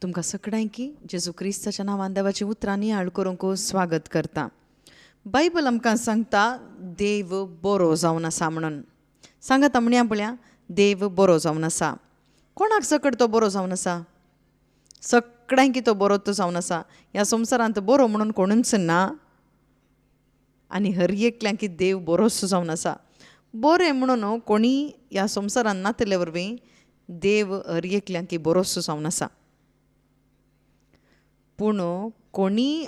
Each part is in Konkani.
तुमकां सगळ्यांकी जेजू क्रिस्ताच्या नांवान देवाची उतरांनी हाड करूंक स्वागत करता. बायबल आमकां सांगता देव बरो जावन आसा म्हणून. सांगात म्हणया पळया, देव बरो जावन आसा. कोणाक सकट तो बरो जावन आसा? सगळ्यांकी तो बरोच जावन आसा. ह्या संवसारांत बरो म्हणून कोणूच ना आनी हर एकल्यांकी देव बरोच जावन आसा. बरें म्हणून कोणी ह्या संवसारांत नातले वरवीं देव हर एकल्यांकी बरोच जावन आसा. पूण कोणी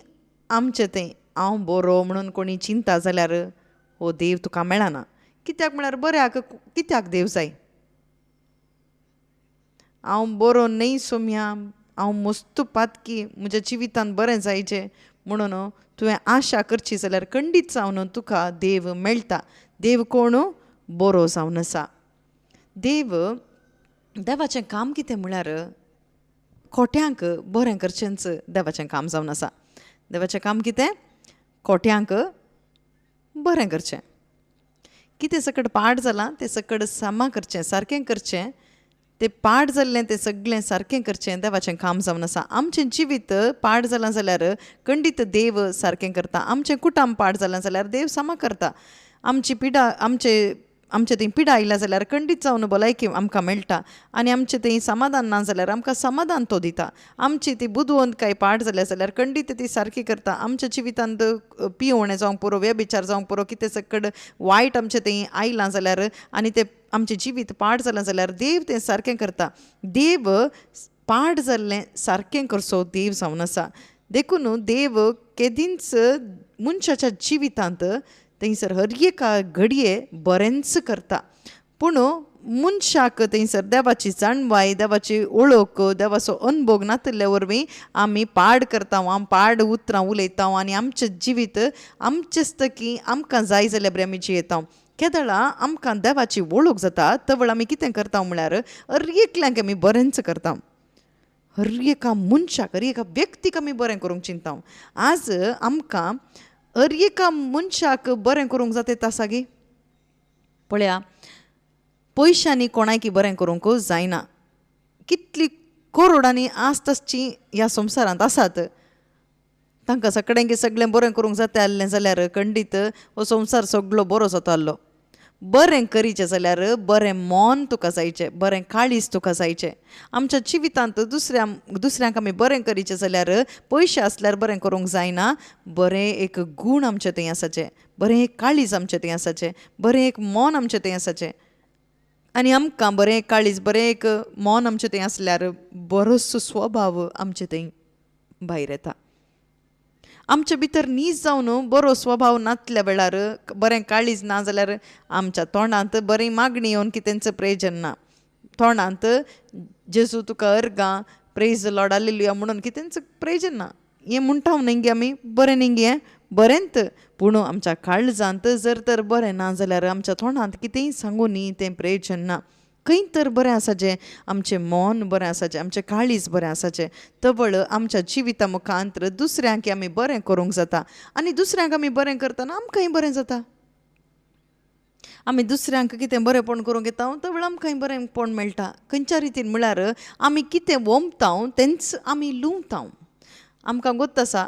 आमचें तें हांव बरो म्हणून कोणी चिंता जाल्यार हो देव तुका मेळना. कित्याक म्हळ्यार बऱ्याक कित्याक देव जाय? हांव बरो न्हय सोम्या, हांव मस्त पातकी, म्हज्या जिवितांत बरें जायचें म्हणून तुवें आशा करची जाल्यार खंडीत जावन तुका देव मेळटा. देव कोण? बरो जावन आसा. देवाचें काम कितें म्हळ्यार खोट्यांक बरें करचेंच देवाचें काम जावन आसा. देवाचें काम कितें? खोट्यांक बरें करचें. कितें सकट पाड जालां तें सकट सामा करचें, सारकें करचें. तें पाड जाल्लें तें सगळें सारकें करचें देवाचें काम जावन आसा. आमचें जिवीत पाड जालां जाल्यार खंडीत देव सारकें करता. आमचें कुटुंब पाड जालां जाल्यार देव सामा करता. आमची पिडा आमचें थंय पिडा आयला जाल्यार खंडीत जावन भलायकी आमकां मेळटा. आनी आमचें थंय समाधान ना जाल्यार आमकां समाधान तो दिता. आमची ती बुदवंत पाड जाल्या जाल्यार खंडीत ती सारकी करता. आमच्या जिवितांत पिवोवणें जावंक पुरो, व्यभिचार जावंक पुरो, कितें सकट वायट आमचें थंय आयलां जाल्यार आनी तें आमचें जिवीत पाड जालां जाल्यार देव तें सारकें करता. देव पाड जाल्लें सारकें करचो देव जावन आसा. देखून देव केदींच मनशाच्या जिवितांत थंयसर हर एका घडये बरेंच करता. पूण मनशाक थंयसर देवाची जाणवाय, देवाची ओळख, देवाचो अनुभव नातल्या वरवीं आमी पाड करता, आमी पाड उतरां उलयता आनी आमचें जिवीत आमचेच तकी आमकां जाय जाल्या बरें आमी जियेता. केदळा आमकां देवाची वळख जाता तवळ आमी कितें करता म्हळ्यार हर एकल्यांक आमी बरेंच करता. हर एका मनशाक, हर एका व्यक्तीक आमी बरें करूंक चिंता. आज आमकां हर एका मनशाक बरें करूंक जाता आसा गे. पळया, पयशांनी कोणायकी बरें करूंक जायना. कितली करोडांनी आस्तची ह्या संवसारांत आसात. तांकां सगळें बरें करूंक जाता आसलें जाल्यार खंडीत हो संवसार सगळो बरो जातालो. बरें करीचें जाल्यार बरें मन तुका जायचें, बरें काळीज तुका जायचें. आमच्या जिवितांत दुसऱ्यांक आमी बरें करीचें जाल्यार पयशे आसल्यार बरें करूंक जायना. बरें एक गूण आमचें थंय आसाचें, बरें एक काळीज आमचें थंय आसाचें, बरें एक मन आमचें थंय आसाचें. आनी आमकां बरें एक काळीज, बरें एक मन आमचें थंय आसल्यार बरोच स्वभाव आमचें थंय भायर येता. आमचे भितर नीज जावन बरो स्वभाव नातल्या वेळार, बरें काळीज ना जाल्यार आमच्या तोंडांत बरी मागणी येवन कितेंच प्रयोजन ना. तोंडांत जेजू तुका अर्गां, प्रेज लॉर्ड हालेलुया म्हणून कितेंच प्रयोजन ना. हें म्हणटा न्ही आमी बरें न्ही हें बरेंत, पूण आमच्या काळजांत जर तर बरें ना जाल्यार आमच्या तोंडांत कितेंय सांगून न्ही तें प्रयोजन ना. खंय तर बरें आसाचें, आमचें मन बरें आसाचें, आमचें काळीज बरें आसाचें, तवळ आमच्या जिविता मुखांत दुसऱ्यांक आमी बरें करूंक जाता. आनी दुसऱ्यांक आमी बरें करतना आमकांय बरें जाता. आमी दुसऱ्यांक कितें बरेंपण करूंक येता तवळ आमकांय बरेंपण मेळटा. खंयच्या रितीन म्हळ्यार आमी कितें वोमता तेंच आमी लुंवता. आमकां गोत आसा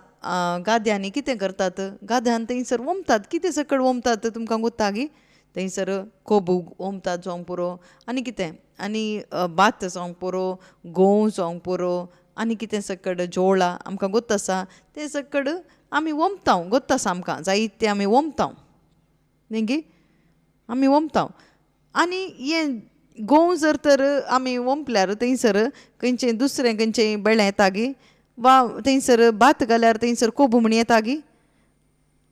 गाद्यांनी कितें करतात, गाद्यान थंयसर वोमतात. कितें सकट वोमतात तुमकां गोत्ता गी? थंयसर कोबू वोमतात जावंक पुरो, आनी कितें, आनी भात जावंक पुरो, गोव जावंक पुरो, आनी कितें सकट जोळां आमकां गोत आसा तें सकट आमी वोमता. गोत आसा आमकां जायतें आमी वोमता न्ही गे, आमी वोमता. आनी हें गोव जर तर आमी वोंपल्यार थंयसर खंयचें दुसरें खंयचें बेळें येता गे, वा थंयसर भात घाल्यार थंयसर कोबू म्हणी येता गे,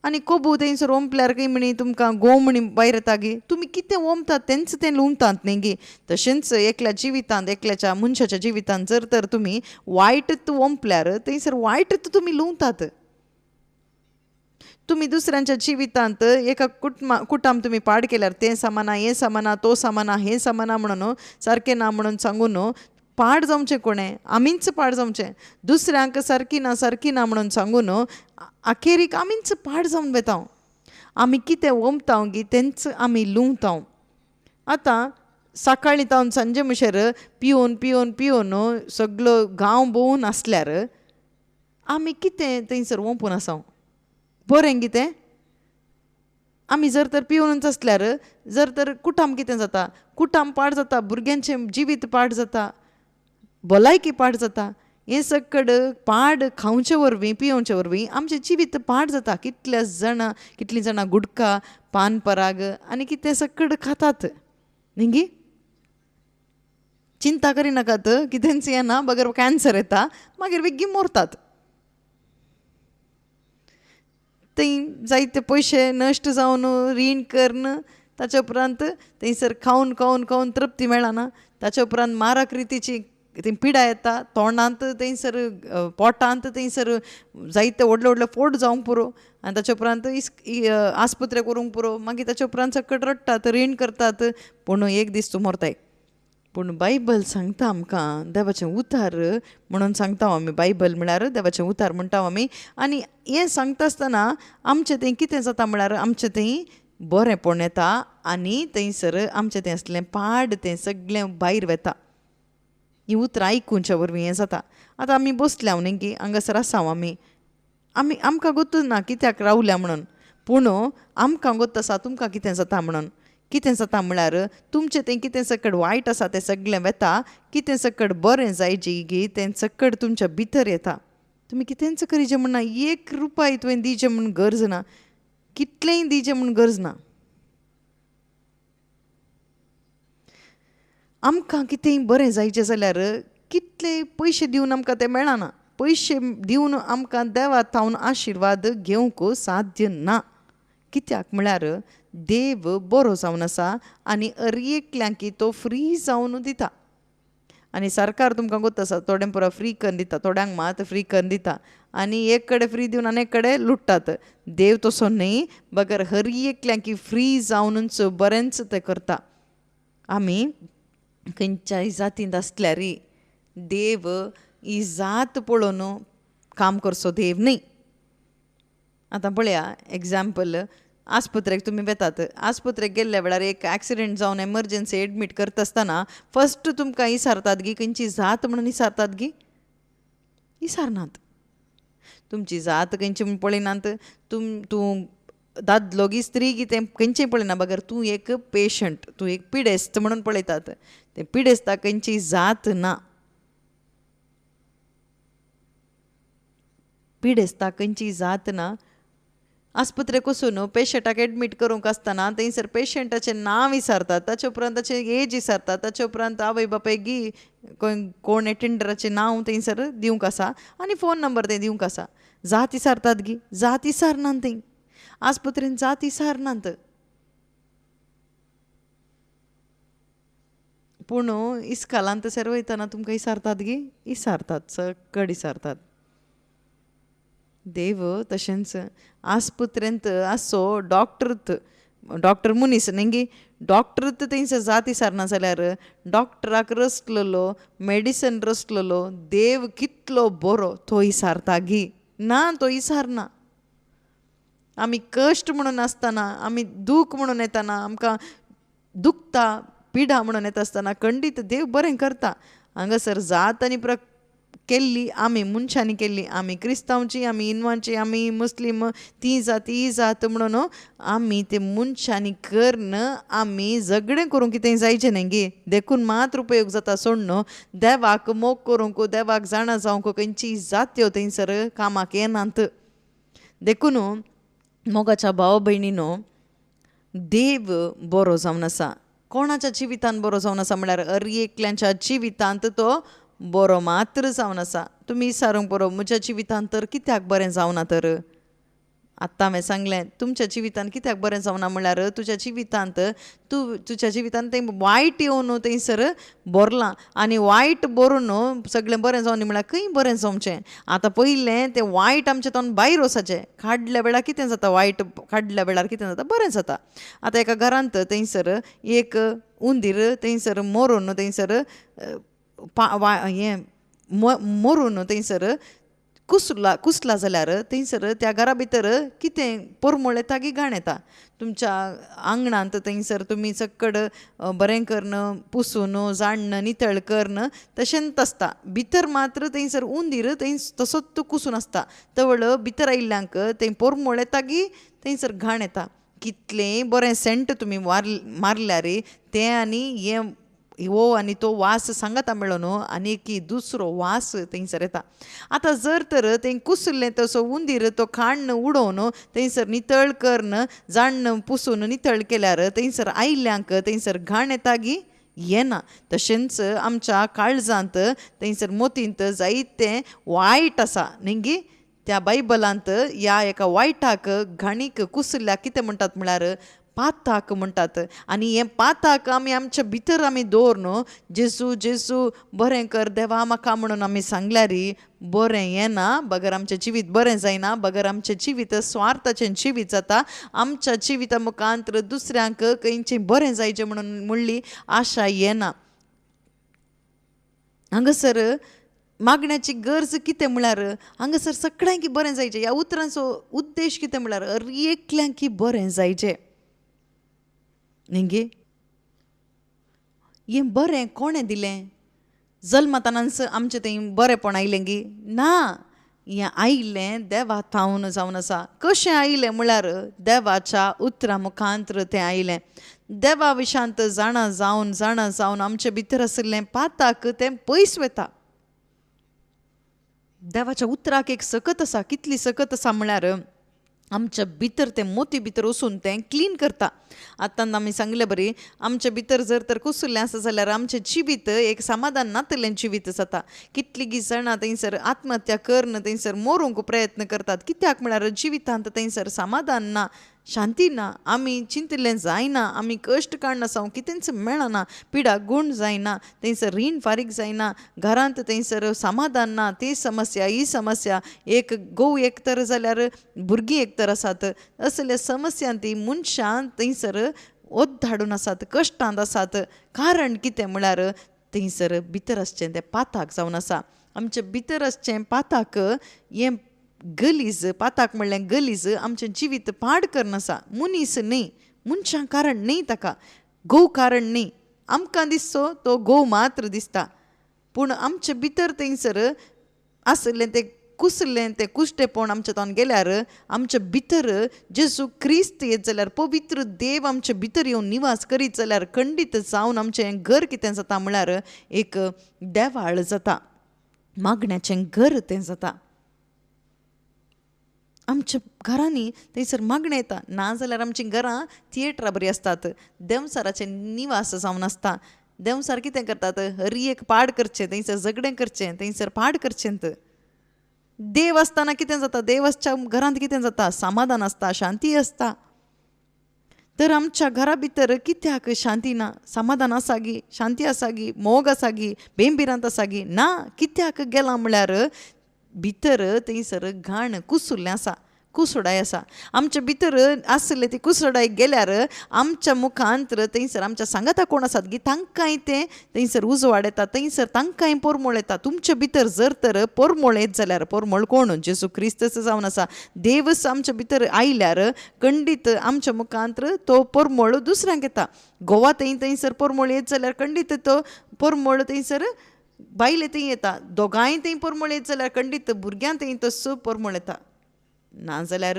आनी कोबू थंयसर वोंपल्यार खंय म्हणी तुमकां गोव म्हणी भायर येता गे. तुमी कितें वोमतात तेंच तें लुंवतात न्ही गे. तशेंच एकल्या जिवितांत, एकल्याच्या मनशाच्या जिवितांत जर तर तुमी वायटच वोंपल्यार थंयसर वायटच तुमी लुंवतात. तुमी दुसऱ्यांच्या जिवितांत एका कुटुंब तुमी पाड केल्यार तें सामाना, हें सामाना, तो सामाना, हें सामाना म्हणून सारकें ना म्हणून सांगून पाड जावचें कोणें? आमीच पाड जावचें. दुसऱ्यांक सारकी ना म्हणून सांगून अखेरीक आमीच पाड जावन वेता. आमी कितें वोमता गी तेंच आमी लुंवता. आतां सकाळीं तावन सांजे म्हणसर पिवून पिवून पिवून सगळो गांव भोंवून आसल्यार आमी कितें थंयसर ओंपून आसा बरें कितें. आमी जर तर पिवूनच आसल्यार जर तर कुटाम कितें जाता, कुटाम पाड जाता, भुरग्यांचें जिवीत पाड जाता, भलायकी पाड जाता. हें सकड पाड खावचे वरवीं पियोवचे वरवीं आमचें जिवीत पाड जाता. कितलीं जाणां गुटखा, पान पराग आनी कितें सकड खातात न्ही. चिंता करिनाकात, कितेंच येना, बगर कॅन्सर येता, मागीर बेगीन मरतात. थंय जायते पयशे नश्ट जावन रीण करून ताचे उपरांत थंयसर खावन खावन खावन तृप्ती मेळना. ताचे उपरांत मारक रितीची ती पिडा येता तोंडांत, थंयसर पोटांत, थंयसर जायते व्हडले व्हडले फोड जावंक पुरो. आनी ताचे उपरांत आस्पत्रे करूंक पुरो. मागीर ताचे उपरांत सकट रडटात, रीण करतात, पूण एक दीस तूं मरताय. पूण बायबल सांगता आमकां देवाचें उतार म्हणून सांगता आमी. बायबल म्हळ्यार देवाचें उतार म्हणटा आमी. आनी हें सांगता आसतना आमचें थंय कितें जाता म्हळ्यार आमचें थंय बरेंपण येता आनी थंयसर आमचें तें आसलें पाड तें सगळें भायर वता. ही उतरां आयकुच्या वरवीं हें जाता. आतां आमी बसल्या न्ही, हांगासर आसा आमी आमकां गोतूच ना कित्याक रावल्या म्हणून. पूण आमकां गोत आसा तुमकां कितें जाता म्हणून. कितें जाता म्हळ्यार तुमचें तें कितें सकड वायट आसा तें सगळें वता, कितें सकड बरें जायची गी तें सकड तुमच्या भितर येता. तुमी कितेंच करीचें म्हणना, 1 रुपया तुवें दिवचें म्हूण गरज ना, कितलेंय दिवचें म्हूण गरज ना. आमकां कितेंय बरें जायचें जाल्यार कितले पयशे दिवन आमकां तें मेळना. पयशे दिवन आमकां देवा थावन आशिर्वाद घेवंक साध्य ना. कित्याक म्हळ्यार देव बरो जावन आसा आनी एकल्यांकी तो फ्री जावन दिता. आनी सरकार तुमकां गोत आसा थोड्यां पुरो फ्री करून दिता, थोड्यांक मात फ्री करून दिता आनी एक कडेन फ्री दिवन आनी एक कडेन लुट्टात. देव तसो न्ही, बगर एकल्यांकी फ्री जावनूच बरेंच तें करता. आमी खंयच्याय जातींत आसल्यार देव ही जात पळोवन काम करचो देव न्ही. आतां पळया एग्जाम्पल, आस्पत्रेक तुमी वेतात, आस्पत्रेक गेल्ल्या वेळार एक एक्सिडेंट जावन एमर्जन्सी एडमीट करता आसतना फस्ट तुमकां विचारतात गी खंयची जात म्हणून विचारतात गी, विचारनात. तुमची जात खंयची म्हूण पळयनात, तूं दादलो गी स्त्री गी तें खंयचेंय पळयना, बगर तूं एक पेशंट, तूं एक पिडेस्त म्हणून पळयतात. तें पिडेस्ताक खंयची जात ना. पिडेस्ताक खंयची जात ना. आस्पत्रेक वचून पेशंटाक एडमीट करूंक आसतना थंयसर पेशंटाचें नांव विचारतात, ताचे उपरांत ताचें एज विचारतात, ताचे उपरांत आवय बापाय गी कोण एटेंडराचें नांव थंयसर दिवंक आसा आनी फोन नंबर तें दिवंक आसा. जात विचारतात गी, जात विचारनात थंय आस्पत्रेन, जात विचारनात. पूण इस्कालांत सर वयतना तुमकां विचारतात गी, विचारतात, सकड विचारतात. देव तशेंच आस्पत्रेंत आसो डॉक्टर मनीस न्ही, डॉक्टरूच थंयसर जात विचारना जाल्यार डॉक्टराक रसलेलो मेडिसन रसलेलो देव कितलो बरो तो विचारता गी ना, तो विचारना. आमी कश्ट म्हणून आसतना, आमी दूख म्हणून येतना, आमकां दुखता पिडा म्हणून येता आसतना खंडीत देव बरें करता. हांगासर जात आनी केल्ली आमी मनशांनी केल्ली, आमी क्रिस्तांवची, आमी हिंदवांची, आमी मुस्लीम, ती जात म्हणून आमी ते मनशांनी करून आमी झगडें करूंक कितें जायचें न्ही गे. देखून मात्र उपयोग जाता सोड न्हू, देवाक मोग करूंक, देवाक जाणा जावंक खंयची जात्यो थंयसर कामाक येनात. देखून मोगाच्या भाव भयणीनो, देव बरो जावन आसा. कोणाच्या जिवितांत बरो जावन आसा म्हळ्यार एकल्यांच्या जिवितांत तो बरो मात्र जावन आसा. तुमी विचारूंक पुरो म्हज्या जिवितांत तर कित्याक बरें जावना तर. आत्तां हांवें सांगलें तुमच्या जिवितांत कित्याक बरें जावना म्हळ्यार तुज्या जिवितांत तें वायट येवन थंयसर बरलां आनी वायट बरोवन सगळें बरें जावनी म्हळ्यार खंय बरें जावचें. आतां पयलें तें वायट आमचें तोंड भायर वचचें. काडल्या वेळार कितें जाता, वायट काडल्या वेळार कितें जाता, बरें जाता. आतां एका घरांत थंयसर एक हुंदीर थंयसर मरून थंयसर हें मरून थंयसर कुसला जाल्यार थंयसर त्या घरा भितर कितें पोरमोळ येता की घाण येता. तुमच्या आंगणांत थंयसर तुमी चक्कड बरें करून पुसून जाणन नितळ करून तशेंच आसता. भितर मात्र थंयसर उंदीर तसोच तो कुसून आसता. तवळ भितर आयिल्ल्यांक थंय पोरमोळ येता की थंयसर घाण येता. कितलेंय बरें सेंट तुमी मारल्यार तें आनी हें हो आनी तो वास सांगाता मेळो न्हू, आनी की दुसरो वास थंयसर येता. आतां जर तर थंय कुसलें तसो उंदीर तो खाण उडोवन थंयसर नितळ करून जाण पुसून नितळ केल्यार थंयसर आयिल्ल्यांक थंयसर घाण येता गी येना. तशेंच आमच्या काळजांत थंयसर मोतींत जायतें वायट आसा न्ही गी. त्या बायबलांत ह्या एका वायटाक घाणीक कुसल्याक कितें म्हणटात म्हळ्यार पाताक म्हणटात. आनी हें पाताक आमी आमच्या भितर आमी दवरन जेजू जेजू बरें कर देवा म्हाका म्हणून आमी सांगल्यार बरें येना. बगर आमचें जिवीत बरें जायना. बगर आमचें जिवीत स्वार्थाचें जिवीत जाता. आमच्या जिविता मुखांत दुसऱ्यांक खंयचें बरें जायचें म्हणून म्हणली आशा येना. हांगासर मागण्याची गरज कितें म्हळ्यार हांगासर सगळ्यांक बरें जायचें. ह्या उतरांचो उद्देश कितें म्हळ्यार एकल्यांक बरें जायचें न्ही गे. हें बरें कोणें दिलें? जल्मतानाच आमचें थंय बरेंपण आयलें गी ना. हें आयिल्लें देवा थावन जावन आसा. कशें आयिल्लें म्हळ्यार देवाच्या उतरां मुखांत्र तें आयलें. देवा विशांत जाणा जावन आमचे भितर आशिल्लें पाताक तें पयस वता. देवाच्या उतराक एक सकत आसा. कितली सकत आसा म्हळ्यार आमच्या भितर तें मोती भितर वचून तें क्लीन करता. आतां आमी सांगलें बरी, आमच्या भितर जर तर कुसुल्लें आसा जाल्यार आमचें जिवीत एक समाधान नातलें जिवीत जाता. कितलीं जाणां थंयसर आत्महत्या करून थंयसर मरूंक प्रयत्न करतात. कित्याक म्हळ्यार जिवितांत थंयसर समाधान ना, शांती ना. आमी चिंतिल्लें जायना, आमी कश्ट काडना सावन कितेंच मेळना, पिडा गूण जायना, थंयसर रीण फारीक जायना, घरांत थंयसर समाधान ना. ती समस्या ही समस्या, एक घोव एक तर जाल्यार भुरगीं एक तर आसात. असले समस्यान ती मनशां थंयसर ओद्धाडून आसात, कश्टांत आसात. कारण कितें म्हळ्यार थंयसर भितर आसचें तें पाताक जावन आसा. आमचें भितर आसचें पाताक हें गलीज, पाताक म्हणलें गलीज आमचें जिवीत पाड करन आसा. मनीस न्ही, मनशां कारण न्ही, ताका घोव कारण न्ही. आमकां दिसचो तो घोव मात्र दिसता, पूण आमचे भितर थंयसर आसलें तें कुसलें तें कुश्टेपण आमच्या तावन गेल्यार आमच्या भितर जेजू क्रिस्त येत जाल्यार, पवित्र देव आमच्या भितर येवन निवास करीत जाल्यार खंडीत जावन आमचें घर कितें जाता म्हळ्यार एक देवाळ जाता, मागण्याचें घर तें जाता. आमच्या घरांनी थंयसर मागणें येता. नाजाल्यार आमचीं घरां थिएटरां बरीं आसतात, देंवसाराचें निवास जावन आसता. देंवसार कितें करतात? हर एक पाड करचें, थंयसर झगडें करचें, थंयसर पाड करचें. देव आसतना कितें जाता? देवाच्या घरांत कितें जाता? समाधान आसता, शांती आसता. तर आमच्या घरा भितर कित्याक शांती ना? समाधान आसा गी, शांती आसा गी, मोग आसा गी, बेंबिरांत आसा गी ना. कित्याक गेलां म्हळ्यार भितर थंयसर घाण कुसुल्लें आसा, कुसडाय आसा. आमच्या भितर आसले ती कुसडाय गेल्यार आमच्या मुखांत्र थंयसर आमच्या सांगाता कोण आसात गी तांकांय तें थंयसर उजवाड येता, थंयसर तांकांय पोरमोळ येता. तुमच्या भितर जर तर पोरमोळ येत जाल्यार, पोरमोळ कोण? जेजू क्रिस्तच जावन आसा. देवच आमच्या भितर आयल्यार खंडीत आमच्या मुखांत्र तो पोरमोळ दुसऱ्यांक येता. घोवा थंयसर पोरमोळ येत जाल्यार खंडीत तो पोरमोळ थंयसर बायले थंय येता. दोगांय थंय पोरमोळ येत जाल्यार खंडीत भुरग्यां थंय तसो पोरमोळ येता. नाजाल्यार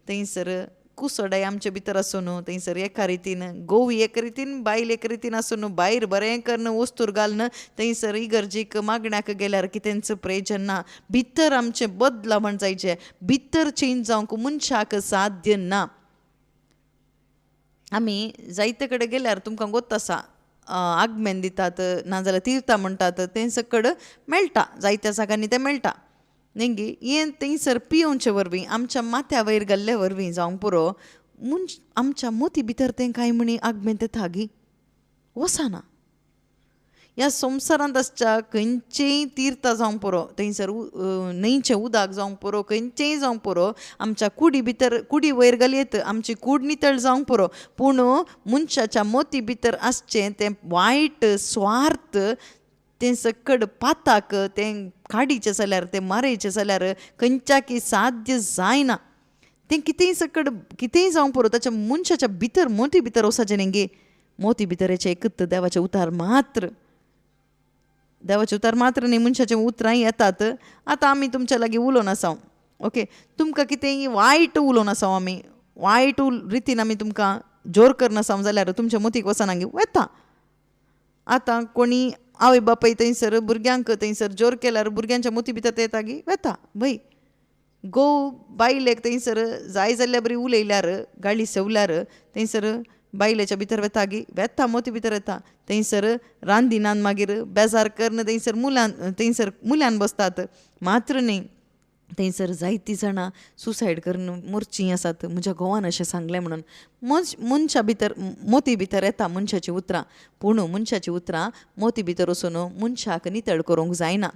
थंयसर कुसडाय आमच्या भितर आसून थंयसर एका रितीन घोव एक रितीन, बायल एक रितीन आसून भायर बरें करून वस्तूर घालून थंयसर इगर्जेक मागण्याक गेल्यार कितेंच प्रयोजन ना. भितर आमचें बदलावण जायचें, भितर चेंज जावंक मनशाक साध्य ना. आमी जायते कडेन गेल्यार तुमकां गोत आसा, आगमेन दितात, नाजाल्यार तीर्था म्हणटात, तें सकड मेळटा, जायत्या जाग्यांनी तें मेळटा न्ही. हें थंयसर पियोवचे वरवीं, आमच्या माथ्या वयर घाल्ले वरवीं जावंक पुरो आमच्या मोती भितर तें कांय म्हणी आगमेन तें थागी वचना. ह्या संवसारांत आसच्या खंयचेय तीर्थ जावंक पुरो, थंयसर न्हंयचें उदक जावंक पुरो, खंयचेंय जावंक पुरो, आमच्या कुडी भितर, कुडी वयर घालयत आमची कूड नितळ जावंक पुरो, पूण मनशाच्या मोती भितर आसचें तें वायट स्वार्थ तें सकड पाताक तें काडीचें जाल्यार तें मारयचें जाल्यार खंयच्याकी साध्य जायना. तें कितेंय सकड कितेंय जावं पुरो ताच्या मनशाच्या भितर मोती भितर वचचें न्ही गे. मोती भितरचे एकत देवाचे उतार मात्र. देवाचे उतार मात्र न्ही मनशाचे उतरां येतात. आतां आमी तुमच्या लागीं उलोवन आसा ओके. तुमकां कितेंय वायट उलोवन आसा आमी वायट रितीन आमी तुमकां जोर करनासा जाल्यार तुमच्या मतीक वचना गे वेता. आतां कोणी आवय बापाय थंयसर भुरग्यांक थंयसर जोर केल्यार भुरग्यांच्या मती भितर येता गे वेता भय. घोव बायलेक थंयसर जाय जाल्ल्या बरी उलयल्यार गाळी सेवल्यार थंयसर बायलेच्या भितर वेता गे वेता मोती भितर येता. थंयसर रांदिनान मागीर बेजार करन थंयसर मुल्यान बसतात मात्र न्ही. थंयसर जायतीं जाणां सुसायड करून मरचीं आसात. म्हज्या घोवान अशें सांगलें म्हणून मनशा भितर मोती भितर येता मनशाचीं उतरां. पूण मनशाचीं उतरां मोती भितर वचून मनशाक नितळ करूंक जायना.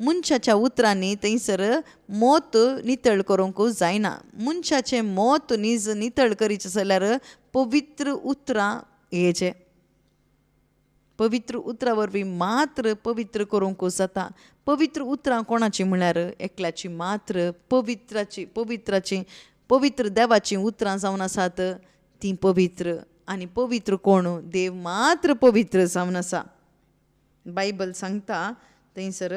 मनशाच्या उतरांनी थंयसर मोत नितळ करूंक जायना. मनशाचें मोत नितळ करीचें जाल्यार पवित्र उतरां हेजें. पवित्र उतरां वरवीं मात्र पवित्र करूंक जाता. पवित्र उतरां कोणाचीं म्हळ्यार एकल्याची मात्र पवित्र देवाचीं उतरां जावन आसात तीं पवित्र. आनी पवित्र कोण देव मात्र पवित्र जावन आसा. बायबल सांगता थंयसर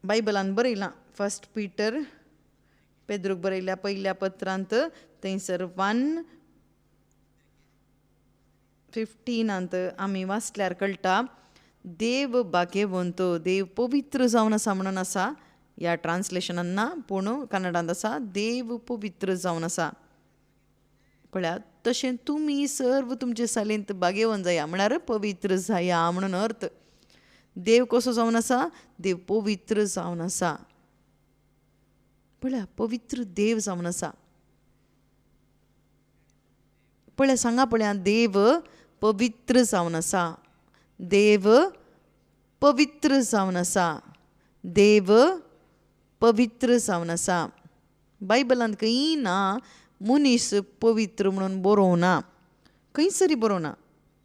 बायबलान बरयलां 1 पीटर पेद्रूक बरयल्या पयल्या पत्रांत थंयसर 1:15 आमी वाचल्यार कळटा देव भाग्यवंत देव पवित्र जावन आसा म्हणून आसा. ह्या ट्रान्सलेशनान ना पूण कन्नडांत आसा देव पवित्र जावन आसा. पळयात तशें तुमी सर्व तुमचे सालींत भाग्यवंत जाया म्हळ्यार पवित्र जाया म्हणून अर्थ. देव कसो जावन आसा देव पवित्र जावन आसा. पळया पवित्र देव जावन आसा. पळया सांगा पळया देव पवित्र जावन आसा. देव पवित्र जावन आसा. देव पवित्र जावन आसा. बायबलांत खंय ना मनीस पवित्र म्हणून बरोवं ना. खंयसरी बरोवं ना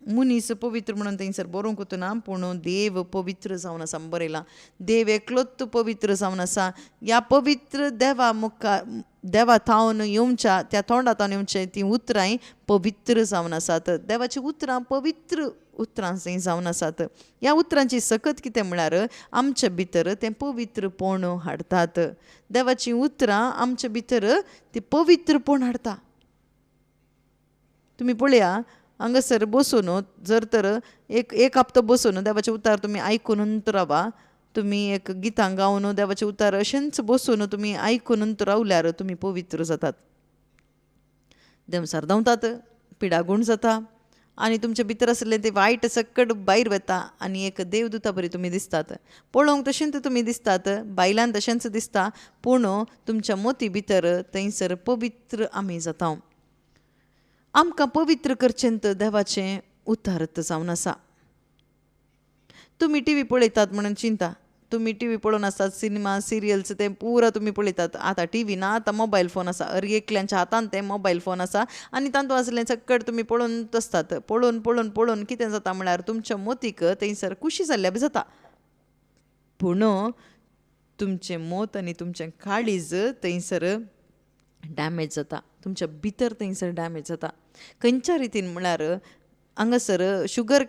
मनीस पवित्र म्हणून थंयसर बरोवंक वचना. पूण देव पवित्र जावन आसा बरयलां. देव एकलोच पवित्र जावन आसा. ह्या पवित्र देवा थावन येवच्या त्या तोंडांतावन येवचे तीं उतरां पवित्र जावन आसात. देवाची उतरां पवित्र उतरां जावन आसात. ह्या उतरांची सकत कितें म्हळ्यार आमच्या भितर तें पवित्रपण हाडटात. देवाची उतरां आमच्या भितर ती पवित्रपण हाडटा. तुमी पळया हांगासर बसून जर तर एक हप्तो बसून देवाचे उतार तुमी आयकून रावा. तुमी एक गितां गावन देवाचे उतार अशेंच बसून तुमी आयकून रावल्यार तुमी पवित्र जातात. देवसार धांवतात पिडागूण जाता आनी तुमच्या भितर आसलें तें वायट सकट भायर वता आनी एक देवदूता बरी तुमी दिसतात. पळोवंक तशेंच तुमी दिसतात बायलान तशेंच दिसता पूण तुमच्या मोती भितर थंयसर पवित्र आमी जाता. आमकां पवित्र करचेंत देवाचें उतारत जावन आसा. तुमी टी व्ही पळयतात म्हणून चिंता. तुमी टी व्ही पळोवन आसतात सिनेमा सिरियल्स तें पुरा तुमी पळयतात. आतां टी व्ही ना आतां मोबायल फोन आसा. एकल्यांच्या हातान तें मोबायल फोन आसा आनी तातूंत आसलें सकट तुमी पळोवनच आसतात. पळोवन कितें जाता म्हळ्यार तुमच्या मोतीक थंयसर खुशी जाल्ल्या बी जाता. पूण तुमचें मोत आनी तुमचें काळीज थंयसर डॅमेज जाता. तुमच्या भितर थंयसर डॅमेज जाता. खंयच्या रितीन म्हळ्यार हांगासर शुगर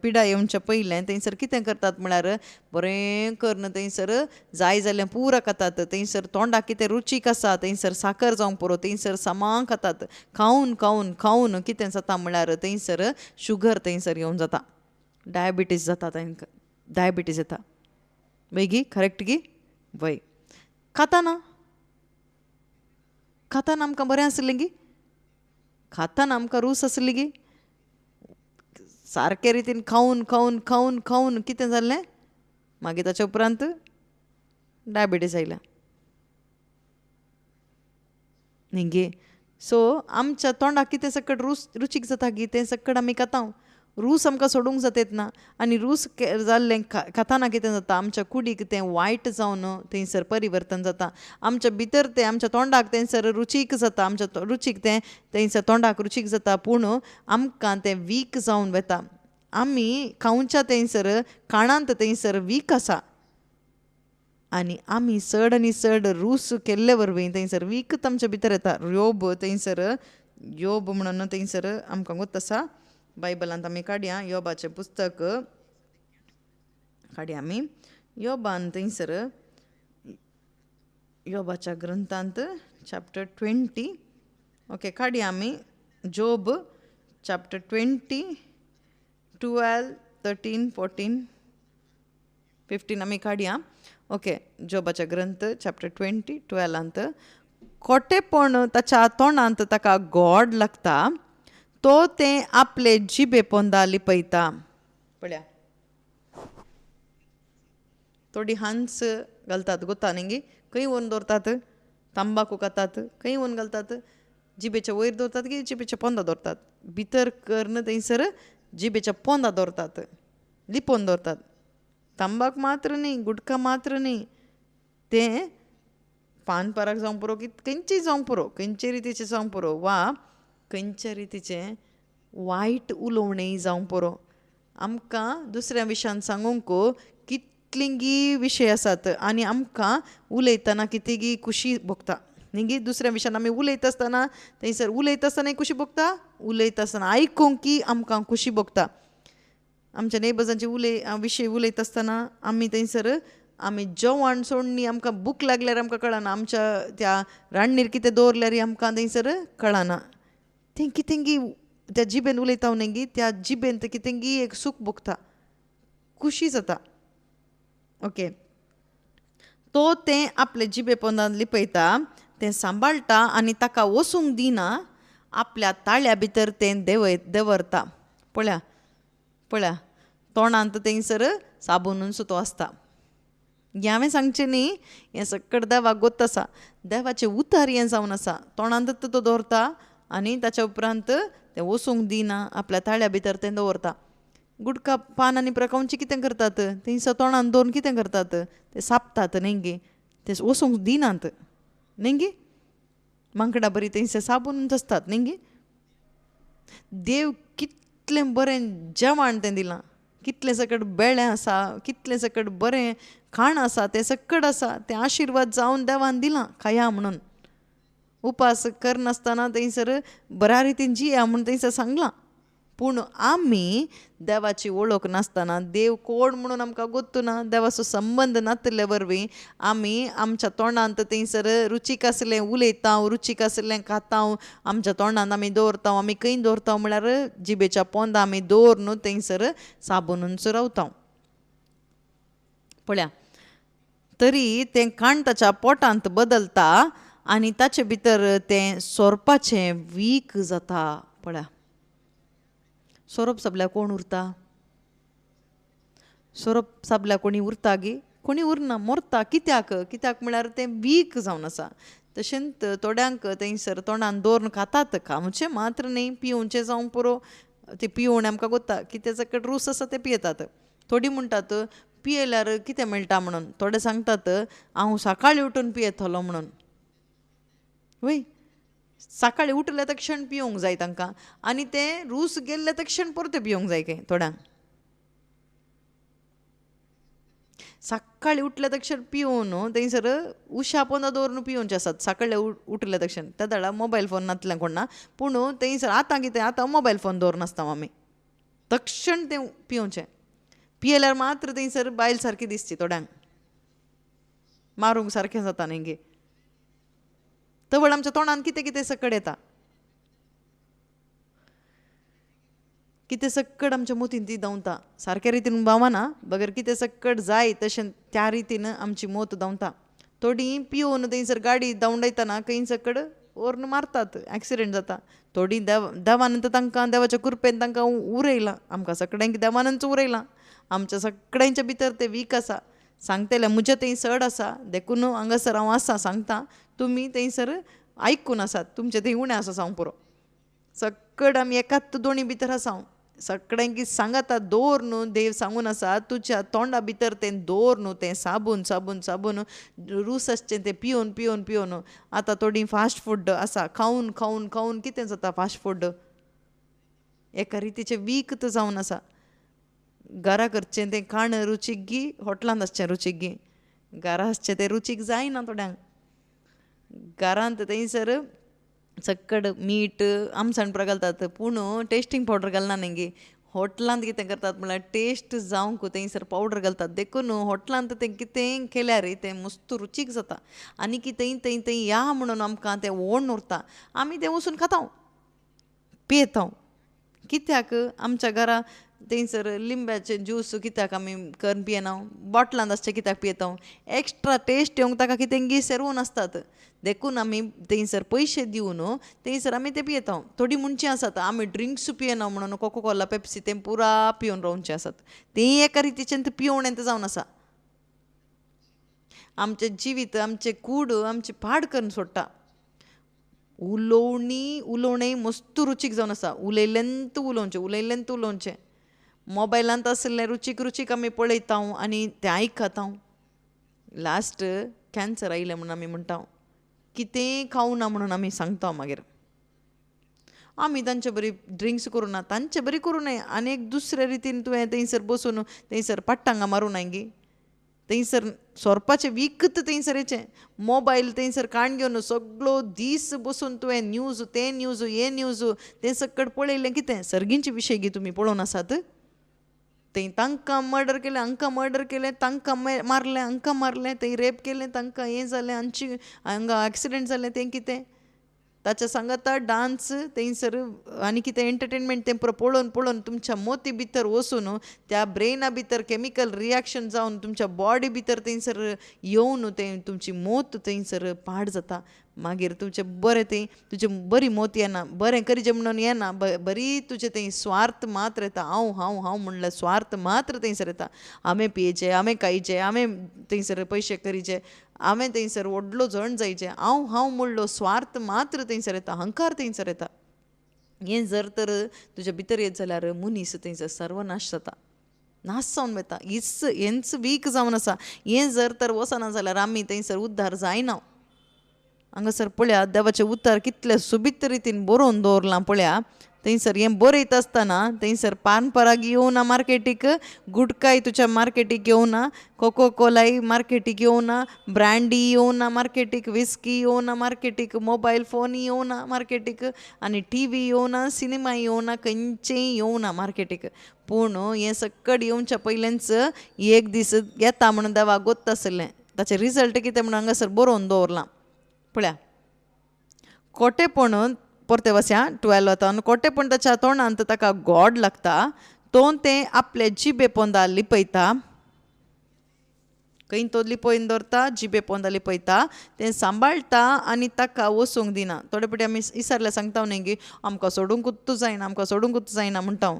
पिडा येवच्या पयलें थंयसर कितें करतात म्हळ्यार बरें करून थंयसर जाय जाल्यार पुरा खातात. थंयसर तोंडाक कितें रुचीक आसा थंयसर साकर जावंक पुरो थंयसर सामां खातात. खावन कितें जाता म्हळ्यार थंयसर शुगर थंयसर येवन जाता. डायबिटीज जाता तांकां. डायबिटीज येता वय गी करेक्ट गी वय. खाताना आमकां बरें आसलें गी. खाताना आमकां रूच आसली गी. सारके रितीन खावन कितें जाल्लें मागीर ताच्या उपरांत डायबिटीज आयल्या न्ही गे. सो आमच्या तोंडाक कितें सकट रुचीक जाता गी तें सकट आमी खाता. रूच आमकां सोडूंक जाता ना आनी रूच जाल्लें खाताना कितें जाता आमच्या कुडीक तें वायट जावन थंयसर परिवर्तन जाता. आमच्या भितर तें आमच्या तोंडाक थंयसर रुचीक जाता. आमच्या रुचीक तें थंयसर तोंडाक रुचीक जाता पूण आमकां तें वीक जावन वता. आमी खावच्या थंयसर काणांत थंयसर वीक आसा आनी आमी चड आनी चड रूस केल्ले वरवीं थंयसर वीकत आमच्या भितर येता. योब म्हणून थंयसर आमकां गोत आसा. बायबलांत आमी काडया योबाचें पुस्तक काडया आमी. योबान थंयसर योबाच्या ग्रंथांत चॅप्टर 20 ओके काडया आमी. जोब चॅप्टर 20 12 13 14 15 आमी काडया. ओके जोबाचे ग्रंथ चॅप्टर 20 12 खोटेपण ताच्या तोंडांत ताका गोड लागता, तो तें आपले जिबे पोंदा लिपयता. पळया थोडी हांस घालतात गोता न्ही, खंय व्हरून दवरतात, तंबाखू खातात खंय व्हरून घालतात, जिबेच्या वयर दवरतात की जिबेच्या पोंदा दवरतात, भितर करन थंयसर जिबेच्या पोंदा दवरतात, लिपोवन दवरतात. तंबाक मात्र न्ही, गुटखा मात्र न्ही, तें पान पराग जावं पुरो की खंयचीय जावं पुरो, खंयचे रितीचें जावं पुरो वा खंयच्या रितीचें वायट उलोवणें जावं पुरो, आमकां दुसऱ्या विशयान सांगूंक कितलींगी विशय आसात आनी आमकां उलयतना कितेंगी खुशी भोगता न्ही. दुसऱ्या विशयान आमी उलयता आसतना थंयसर उलयता आसतनाय खुशी भोगता, उलयता आसतना आयकूंक की आमकां खुशी भोगता. आमच्या नेबर्सांचे विशय उलयता आसतना आमी थंयसर आमी जेवण सोडणी आमकां भूक लागल्यार आमकां कळना, आमच्या त्या रान्नीर कितें दवरल्यार आमकां थंयसर कळना. तें कितेंगी त्या जिबेन उलयता न्ही, त्या जिबेन तें कितेंगी एक सूख भोगता, खुशी जाता. ओके तो तें आपले जिबे पोंदान लिपयता, तें सांबाळटा आनी ताका वसूंक दिना, आपल्या ताळ्या भितर तें दवरता. पळया तोंडांत थंयसर साबून सुतो आसता. हें हांवें सांगचें न्ही, हें सकट देवाक गोत आसा. देवाचें उतर हें जावन आसा. तोंडांत तो दवरता आनी ताच्या उपरांत तें वसूंक दिना, आपल्या ताळ्या भितर तें दवरता. गुटखा पान आनी प्रकांवची कितें करतात, थंयसर तोंडान दवरून कितें करतात, तें सापतात न्ही, तें वसूंक दिनात न्ही. मांकडां बरी थंयसर साबूनच आसतात न्ही. देव कितलें बरें जेवण तें दिलां, कितलें सकट बेळें आसा, कितलें सकट बरें खाण आसा, तें सकट आसा, तें आशिर्वाद जावन देवान दिलां खाया म्हणून. उपास करनासतना थंयसर बऱ्या रितीन जिया म्हणून थंयसर सांगलां. पूण आमी देवाची वळख नासतना, देव कोण म्हणून आमकां गोत्तू ना, देवाचो संबंद नासले वरवीं आमी आमच्या तोंडांत थंयसर रुचीक आसलें उलयता, रुचीक आसलें खाता, आमच्या तोंडांत आमी दवरता, आमी खंय दवरता म्हळ्यार जिबेच्या पोंदा आमी दवरून थंयसर साबूनूच रावता. पळया तरी तें काण ताच्या पोटांत बदलता आनी ताचे भितर तें सोरपाचें वीक जाता. पळया सोरोप साबल्यार कोण उरता, सोरोप साबल्यार कोणी उरता गी, कोणी उरना, मरता. कित्याक म्हळ्यार तें वीक जावन आसा. तशेंच थोड्यांक थंयसर तोंडान दवरून खातात, खावचें मात्र न्ही, पिवचें जावं पुरो, तें पिवून आमकां गोता कितें सकट रूस आसा तें पियेतात. थोडीं म्हणटात पियेल्यार कितें मेळटा म्हणून, थोडे सांगतात हांव सकाळीं उठून पियेतलो म्हणून. वय सकाळीं उठले तक्षण पिवंक जाय तांकां आनी तें रूस गेल्ले तक्षण परते पिवंक जाय खंय थोड्यांक. सकाळीं उठले तक्षण पिवून थंयसर उशा पोंदा दवरून पिवचे आसात सकाळीं उठले तक्षण. त्या दाडा मोबायल फोन नासलें कोण ना, पूण थंयसर आतां कितें, आतां मोबायल फोन दवरून आसता आमी, तक्षण तें पिवचें. पियेल्यार मात्र थंयसर बायल सारकी दिसची थोड्यांक, मारूंक सारकें जाता न्ही. तवळ आमच्या तोंडान कितें कितें सकट येता, कितें सकट आमच्या मोतीन ती धांवता, सारक्या रितीन भावना बगर कितें सकट जाय तशें त्या रितीन आमची मोत धांवता. थोडीं पिवून थंयसर गाडी धांवडायतना खंय सकट व्हरून मारतात, एक्सिडेंट जाता. थोडीं देवान तांकां देवाच्या कृपेन तांकां उरयलां, आमकां सगळ्यांक देवानच उरयलां. आमच्या सगळ्यांच्या भितर तें वीक आसा. सांगतले म्हजें थंय चड आसा, देखून हांगासर हांव आसा सांगता, तुमी थंयसर आयकून आसात, तुमचें थंय उणें आसा जावं पुरो. सकट आमी एकाच दोणी भितर आसा. सगळ्यांकी सांगाता दवर न्हू, देव सांगून आसा तुज्या तोंडा भितर तें दवर न्हू, तें साबून साबून साबून रूस आसचें तें पिवून पिवून पिवून. आतां थोडीं फास्ट फूड आसा, खावून खावून खावून कितें जाता फास्ट फूड एका रितीचें वीक जावन आसा. घरा करचें तें खाण रुचीक गी हॉटलांत आसचें रुचीक गी. घरा आसचें तें रुचीक जायना थोड्यांक. घरांत थंयसर चक्कड मीठ आमसण पुरो घालतात पूण टेस्टींग पावडर घालना न्ही. हॉटलांत कितें करतात म्हळ्यार टेस्ट जावंक थंयसर पावडर घालतात. देखून हॉटलांत तें कितें केल्यार तें मस्त रुचीक जाता. आनी कितेंय थंय या म्हणून आमकां तें वोण उरता. आमी तें वचून खाता पियेता. कित्याक आमच्या घरा थंयसर लिंब्याचें ज्यूस कित्याक आमी करून पियेना. बॉटलांत आसचें कित्याक पियेता. एक्स्ट्रा टेस्ट येवंक ताका कितेंय सेरवून आसतात. देखून आमी थंयसर पयशे दिवन थंयसर आमी तें पियेता. थोडीं म्हणचीं आसात आमी ड्रिंक्स पियेना म्हणून कोको कोला पेप्सी तें पुरा पिवन रावचे आसात. तें एका रितीचें तें पिवणें तें जावन आसा. आमचें जिवीत आमचें कूड आमची पाड करून सोडटा. उलोवणें मस्त रुचीक जावन आसा. उलयल्यांत उलोवचें. मोबायलांत आसलें रुचीक आमी पळयता आनी तें आयकता. लास्ट कॅन्सर आयलें म्हणून आमी म्हणटा. कितेंय खावं ना म्हणून आमी सांगता मागीर. आमी तांचे बरी ड्रिंक्स करूं ना तांचे बरी करूं नये. आनी एक दुसरे रितीन तुवें थंयसर बसून थंयसर पट्टांगां मारूं ना गी. थंयसर सोरपाचें विकत थंयसर येचें. मोबायल थंयसर काण घेवन सगळो दीस बसून तुवें न्यूज तें न्यूज हें न्यूज तें सकट पळयलें कितें. सर्गींचे विशय गी तुमी पळोवन आसात. थंय तांकां मर्डर केलें हांकां मर्डर केलें तांकां मारलें हांकां मारलें थंय रेप केलें तांकां हें जालें हांगा एक्सिडेंट जालें तें कितें. ताच्या सांगाता डान्स थंयसर आनी कितें एंटरटेनमेंट तें पळोवन तुमच्या मोती भितर वचून त्या ब्रेना भितर केमिकल रिएक्शन जावन तुमच्या बॉडी भितर थंयसर येवन तें तुमची मोत थंयसर पाड जाता. मागीर तुमचें बरें तें तुजें बरी मोत येना. बरें करीचें म्हणून येना. बरी तुजें तें स्वार्थ मात्र येता. हांव म्हणल्यार स्वार्थ मात्र थंयसर येता. हांवें पियेचें हांवें खायचें हांवें थंयसर पयशे करीचे हांवें थंयसर व्हडलो जण जायचें. हांव म्हणलो स्वार्थ मात्र थंयसर येता. अहंकार थंयसर येता. हें जर तर तुज्या भितर येत जाल्यार मनीस थंयसर सर्वनाश जाता. नाश जावन वता. हेंच वीक जावन आसा. हें जर तर वचना जाल्यार आमी थंयसर उद्धार जायना. हांगासर पळया देवाचें उतर कितलें सुबित रितीन बरोवन दवरलां पळया. थंयसर हें बरयत आसतना थंयसर पानपराग येवना मार्केटीक. गुटकाय तुज्या मार्केटीक येवना. कोको कोलाय मार्केटीक येवना. ब्रँडी येवना मार्केटीक. विस्की येवना मार्केटीक. मोबायल फोन येवना मार्केटीक. आनी टी व्ही येवना सिनेमा येवना खंयचेंय येवना मार्केटीक. पूण हें सकट येवच्या पयलेंच एक दीस येता म्हणून देवाक गोत्त आसलें. ताचें रिजल्ट कितें म्हणून हांगासर बरोवन दवरलां पळया. खोटेपण परते वसया 12 खोटेपण ताच्या तोंडांत ताका गोड लागता. तो तें आपले जिबे पोंदा लिपयता. खंय तो लिपयन दवरता जिबे पोंदा लिपयता. तें सांबाळटा आनी ताका वसूंक दिना. थोडे फावटी आमी विसरल्यार सांगता न्ही की आमकां सोडूंकूच जायना आमकां सोडूंकूच जायना म्हणटा.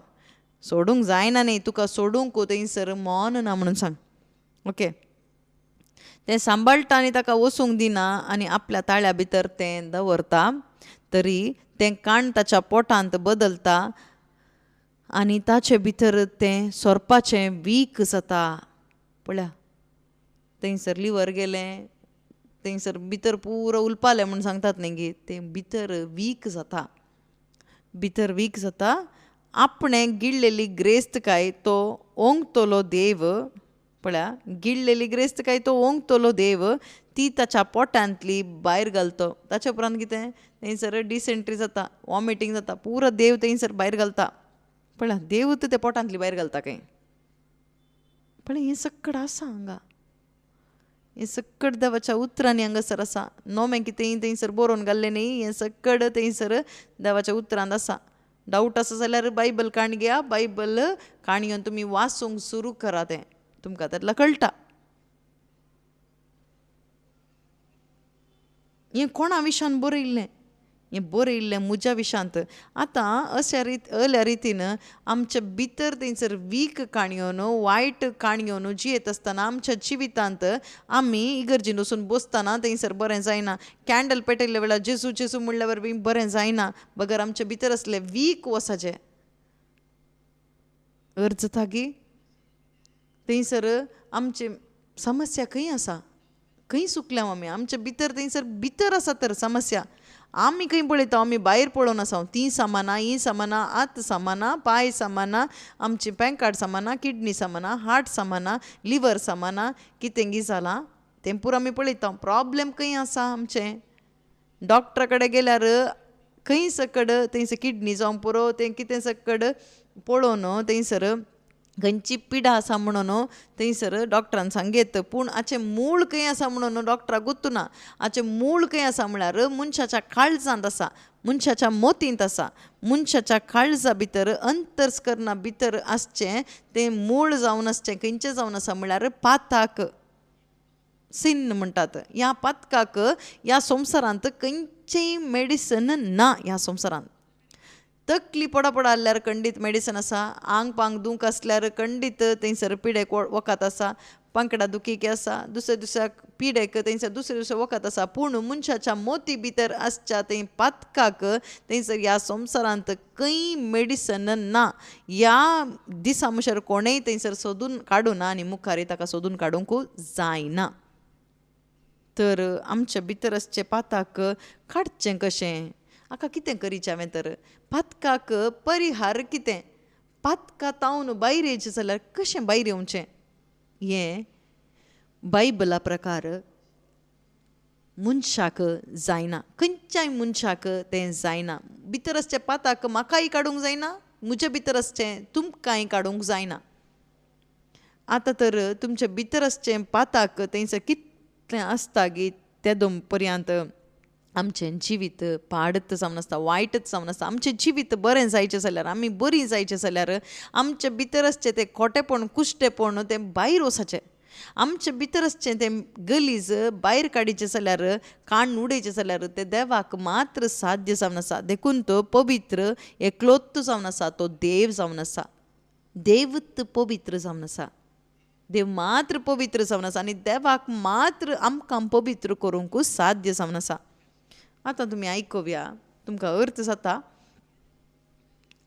सोडूंक जायना न्ही तुका सोडूंक थंयसर मन ना म्हणून सांग. ओके. तें सांबाळटा आनी ताका वसूंक दिना आनी आपल्या ताळ्या भितर तें दवरता. तरी तें काण ताच्या पोटांत बदलता आनी ताचे भितर तें सोरपाचें वीक जाता. पळया थंयसर लिवर गेलें थंयसर भितर पुरो उलपालें म्हूण सांगतात न्ही गी. तें भितर वीक जाता. आपणें गिळलेली ग्रेस्तकाय तो ओंगतलो देव. पळया गिळलेली ग्रेस्तकाय तो ओंगतलो देव ती ताच्या पोटांतली भायर घालतो. ताच्या उपरांत कितें थंयसर डिसेंट्री जाता वॉमिटींग जाता. पुरो देव थंयसर भायर घालता. पळया देवूच ते पोटांतली भायर घालता खंय. पळय हें सकट आसा हांगा. हें सकट देवाच्या उतरांनी हांगासर आसा. नोमें कितेंय थंयसर बरोवन घाल्लें न्ही. हें सकट थंयसर देवाच्या उतरांत आसा. डावट आसा जाल्यार बायबल काण घेया. बायबल काण घेवन तुमी वाचूंक सुरू करा. तें तुमकां तातलें कळटा. हें कोणा विशयान बरयल्लें. हें बरयल्लें म्हज्या विशयांत. आतां अल्या रितीन आमच्या भितर थंयसर वीक काणयोन वायट काणयोन जियेत आसतना आमच्या जिवितांत आमी इगर्जीन वचून बसतना थंयसर बरें जायना. कॅन्डल पेटयल्ल्या वेळार जेजू जेजू म्हणल्या वरवीं बरें जायना. बगर आमच्या भितर असलें वीक वसाचें अर्ज जाता गी. थंयसर आमची समस्या खंय आसा. खंय चुकल्या आमी. आमच्या भितर थंयसर भितर आसा तर समस्या. आमी खंय पळयता आमी भायर पळोवन आसा ती समाना ही समाना आत समाना पाय समाना आमचे बँक कार्ड समाना किडनी समाना हार्ट समाना लिवर समाना कितें जालां तें पुरो आमी पळयता प्रॉब्लेम खंय आसा आमचें डॉक्टरा कडेन गेल्यार खंय सकड थंयसर किडनी जावं पुरो तें कितें सकड पळोवन थंयसर खंयची पिडा आसा म्हणून थंयसर डॉक्टरान सांगेत पूण हाचें मूळ खंय आसा म्हणून डॉक्टराक गुर्तुना हाचें मूळ खंय आसा म्हळ्यार मनशाच्या काळजांत आसा मनशाच्या मोतींत आसा मनशाच्या काळजा भितर अंतस्करणा भितर आसचें तें मूळ जावन आसचें खंयचें जावन आसा म्हळ्यार पाताक सिन्न म्हणटात ह्या पातकाक ह्या संवसारांत खंयचेंय मेडिसन ना ह्या संवसारांत तकली पडा आसल्यार खंडीत मेडिसन आसा आंग पांग दूख आसल्यार खंडीत थंयसर पिडेक वखद आसा पंकडा दुखीक आसा दुसऱ्याक पिडेक थंयसर दुसरे वखद आसा पूण मनशाच्या मोती भितर आसच्या तें पातकाक थंयसर ह्या संवसारांत खंय मेडिसन ना ह्या दिसा म्हणसर कोणेय थंयसर सोदून काडूना आनी मुखार ताका सोदून काडूंक जायना तर आमच्या भितर आसचें पाताक काडचें कशें हाका कितें करीचें हांवें तर पातकाक परिहार कितें पातका तावन भायर येवचें जाल्यार कशें भायर येवचें हें बायबला प्रकार मनशाक जायना खंयच्याय मनशाक तें जायना भितर आसचें पाताक म्हाकाय काडूंक जायना म्हजे भितर आसचें तुमकांय काडूंक जायना आतां तर तुमचे भितर आसचें पाताक थंयसर कितलें आसता गी तेदो पर्यंत आमचें जिवीत पाडत जावन आसता वायटच जावन आसता आमचें जिवीत बरें जायचें जाल्यार आमी बरीं जायचें जाल्यार आमचे भितर आसचें तें खोटेपण कुश्टेपण तें भायर वचचें आमचे भितर आसचें तें गलीज भायर काडचें जाल्यार काण उडयचें जाल्यार तें देवाक मात्र साध्य जावन आसा देखून तो पवित्र एकलोत जावन आसा तो देव जावन आसा देवत पवित्र जावन आसा देव मात्र पवित्र जावन आसा आनी देवाक मात्र आमकां पवित्र करूंक साध्य जावन आसा आतां तुमी आयकुया तुमकां अर्थ जाता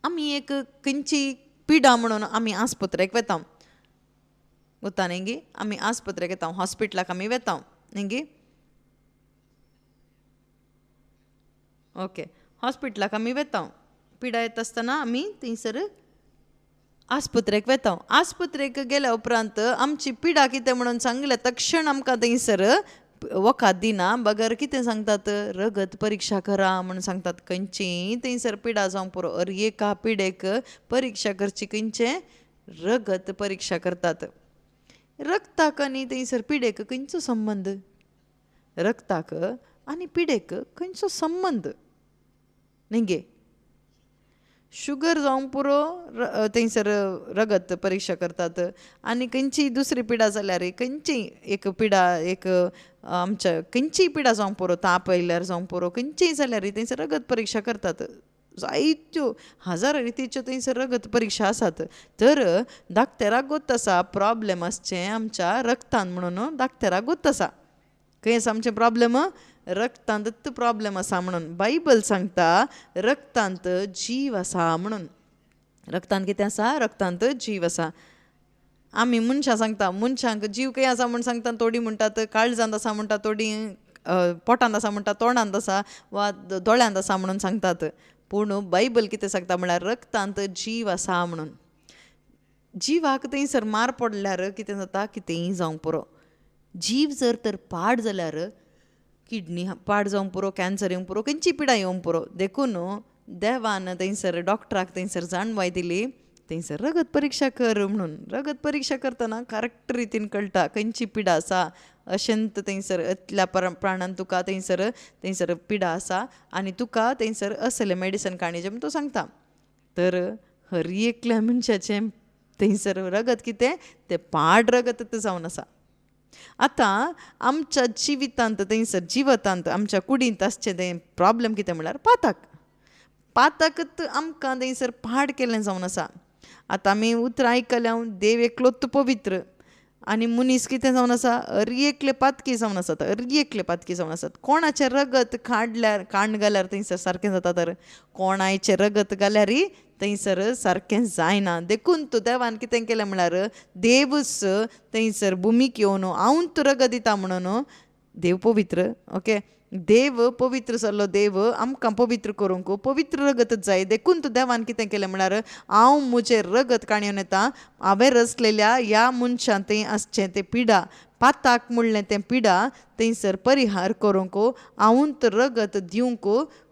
आमी एक खंयची पिडा म्हणून आमी आस्पत्रेक वेता वता न्ही गे आमी आस्पत्रेक येता हॉस्पिटलाक आमी वेता न्ही गे ओके हॉस्पिटलाक आमी वेता पिडा येता आसतना आमी थंयसर आस्पत्रेक वेता आस्पत्रेक गेल्या उपरांत आमची पिडा कितें म्हणून सांगल्या तक्षण आमकां थंयसर वखद दिना बगर कितें सांगतात रगत परीक्षा करा म्हणून सांगतात खंयचीय थंयसर पिडा जावं पुरो एका पिडेक परीक्षा करची खंयचें रगत परीक्षा करतात रक्ताक आनी थंयसर पिडेक खंयचो संबंद रक्ताक आनी पिडेक खंयचो संबंद न्ही गे शुगर जावं पुरो थंयसर रगत परीक्षा करतात आनी खंयचीय दुसरी पिडा जाल्यार खंयचीय एक पिडा एक आमच्या खंयचीय पिडा जावं पुरो ताप आयल्यार जावं पुरो खंयचीय जाल्यार थंयसर रगत परीक्षा करतात जायत्यो हजार रितीच्यो थंयसर रगत परीक्षा आसात तर धाकटेराक गोत आसा प्रॉब्लेम आसचें आमच्या रक्तान म्हणून धाकटेराक गोत आसा खंय आसा आमचें प्रॉब्लेम रक्तांत प्रॉब्लेम आसा म्हणून बायबल सांगता रक्तांत जीव आसा म्हणून रक्तांत कितें आसा रक्तांत जीव आसा आमी मनशां सांगता मनशांक जीव खंय आसा म्हूण सांगता थोडीं म्हणटात काळजांत आसा म्हणटा थोडीं पोटांत आसा म्हणटा तोंडांत आसा वा दोळ्यांत आसा म्हणून सांगतात पूण बायबल कितें सांगता म्हळ्यार रक्तांत जीव आसा म्हणून जिवाक थंयसर मार पडल्यार कितें जाता कितेंय जावं पुरो जीव जर तर पाड जाल्यार किडनी पाड जावं पुरो कॅन्सर येवंक पुरो खंयची पिडा येवंक पुरो देखून देवान थंयसर डॉक्टराक थंयसर जाणवाय दिली थंयसर रगत परीक्षा कर म्हणून रगत परीक्षा करतना करेक्ट रितीन कळटा खंयची पिडा आसा अशेंत थंयसर इतल्या प्राणान तुका थंयसर पिडा आसा आनी तुका थंयसर असलें मेडिसन काणयचें तो सांगता तर हर एकल्या मनशाचें थंयसर रगत कितें तें पाड रगत जावन आसा आतां आमच्या जिवितांत थंयसर जिवतांत आमच्या कुडींत आसचें तें प्रॉब्लेम कितें म्हळ्यार पाताकत आमकां थंयसर पाड केल्लें जावन आसा आतां आमी उतरां आयकल्या देव एकलोत पवित्र आनी मनीस कितें जावन आसा एकले पातकी जावन आसात एकले पातकी जावन आसात कोणाचें रगत काण घाल्यार थंयसर सारकें जाता तर कोणाचें रगत घाल्यारय थंयसर सारकें जायना देखून तो देवान कितें केलें म्हळ्यार देवच थंयसर भुमीक येवन हांव रगत दिता म्हणून देव पवित्र. ओके, देव पवित्र जाल्लो देव आमकां पवित्र करूंक पवित्र रगत जाय. देखून तूं देवान कितें केलें म्हळ्यार हांव म्हजें रगत काणयोन येता. हांवें रचलेल्या ह्या मनशां तें आसचें तें पिडा, पाताक म्हणलें तें पिडा थंयसर परिहार करूंक हांवूंत रगत दिवंक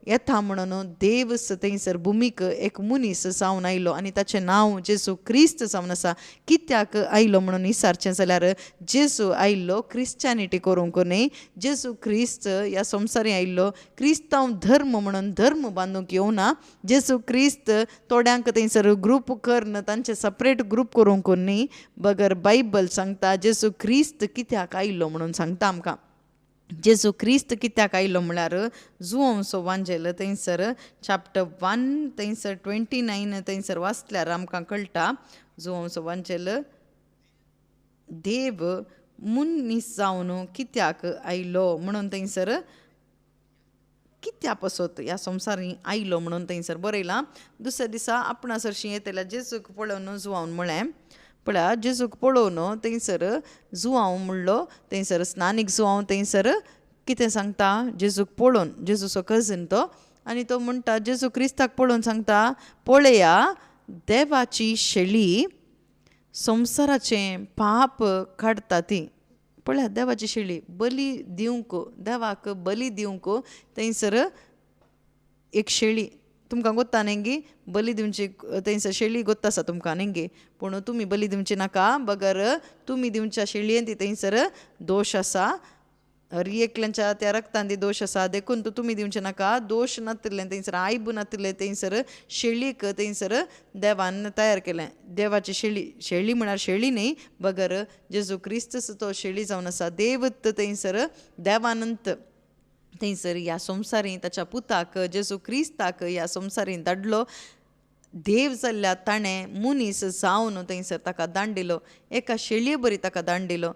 येता म्हणून देव थंयसर भुमीक एक मनीस जावन आयलो आनी ताचें नांव जेजू क्रिस्त जावन आसा. कित्याक आयलो म्हणून विचारचें जाल्यार जेजू आयिल्लो क्रिश्चॅनिटी करूंक न्ही. जेजू क्रिस्त ह्या संवसारी आयिल्लो क्रिस्तांव धर्म म्हणून धर्म बांदूंक येवना. जेजू क्रिस्त थोड्यांक थंयसर ग्रूप करन तांचे सपरेट ग्रूप करूंक न्ही. बगर बायबल सांगता जेजू क्रिस्त कित्याक आयिल्लो म्हणून सांगता आमकां. जेजू क्रिस्त कित्याक आयलो म्हळ्यार जुवोवचो वांजेल थंयसर चॅप्टर 1 थंयसर 29 थंयसर वाचल्यार आमकां कळटा. जुवोवचो वांजेल देव मनीस जावन कित्याक आयलो म्हणून थंयसर कित्या पसत ह्या संवसारी आयलो म्हणून थंयसर बरयलां. दुसऱ्या दिसा आपणास हरशीं येतल्या जेजूक पळोवन जुवावन म्हळें. पळया जेजूक पळोवन थंयसर जुवांव म्हणलो. थंयसर स्नानीक जुवांव थंयसर कितें सांगता जेजूक पळोवन, जेजूचो कजन तो, आनी तो म्हणटा जेजू क्रिस्ताक पळोवन सांगता पळया देवाची शेळी संवसाराचें पाप काडटा ती. पळया देवाची शेळी बली दिवंक, देवाक बली दिवंक थंयसर एक शेळी. तुमकां गोत्ता न्ही बली दिवची थंयसर शेळी गोत्ता आसा तुमकां न्ही. पूण तुमी बली दिवची नाका. बगर तुमी दिवच्या शेळयेन ती थंयसर दोश आसा. हर एकल्यांच्या त्या रक्तान ती दोश आसा. देखून तुमी दिवचे नाका. दोश नातलें थंयसर आयब नातलें थंयसर शेळीक थंयसर देवान तयार केलें. देवाची शेळी, शेळी म्हळ्यार शेळी न्ही बगर जेजू क्रिस्त तो शेळी जावन आसा. देवत थंयसर देवानंत थंयसर ह्या संवसारीं ताच्या पुताक जेजू क्रिस्ताक ह्या संवसारीन धाडलो. देव जाल्ल्या ताणें मनीस जावन थंयसर ताका दांडिलो. एका शेळये बरी ताका दांडिलो.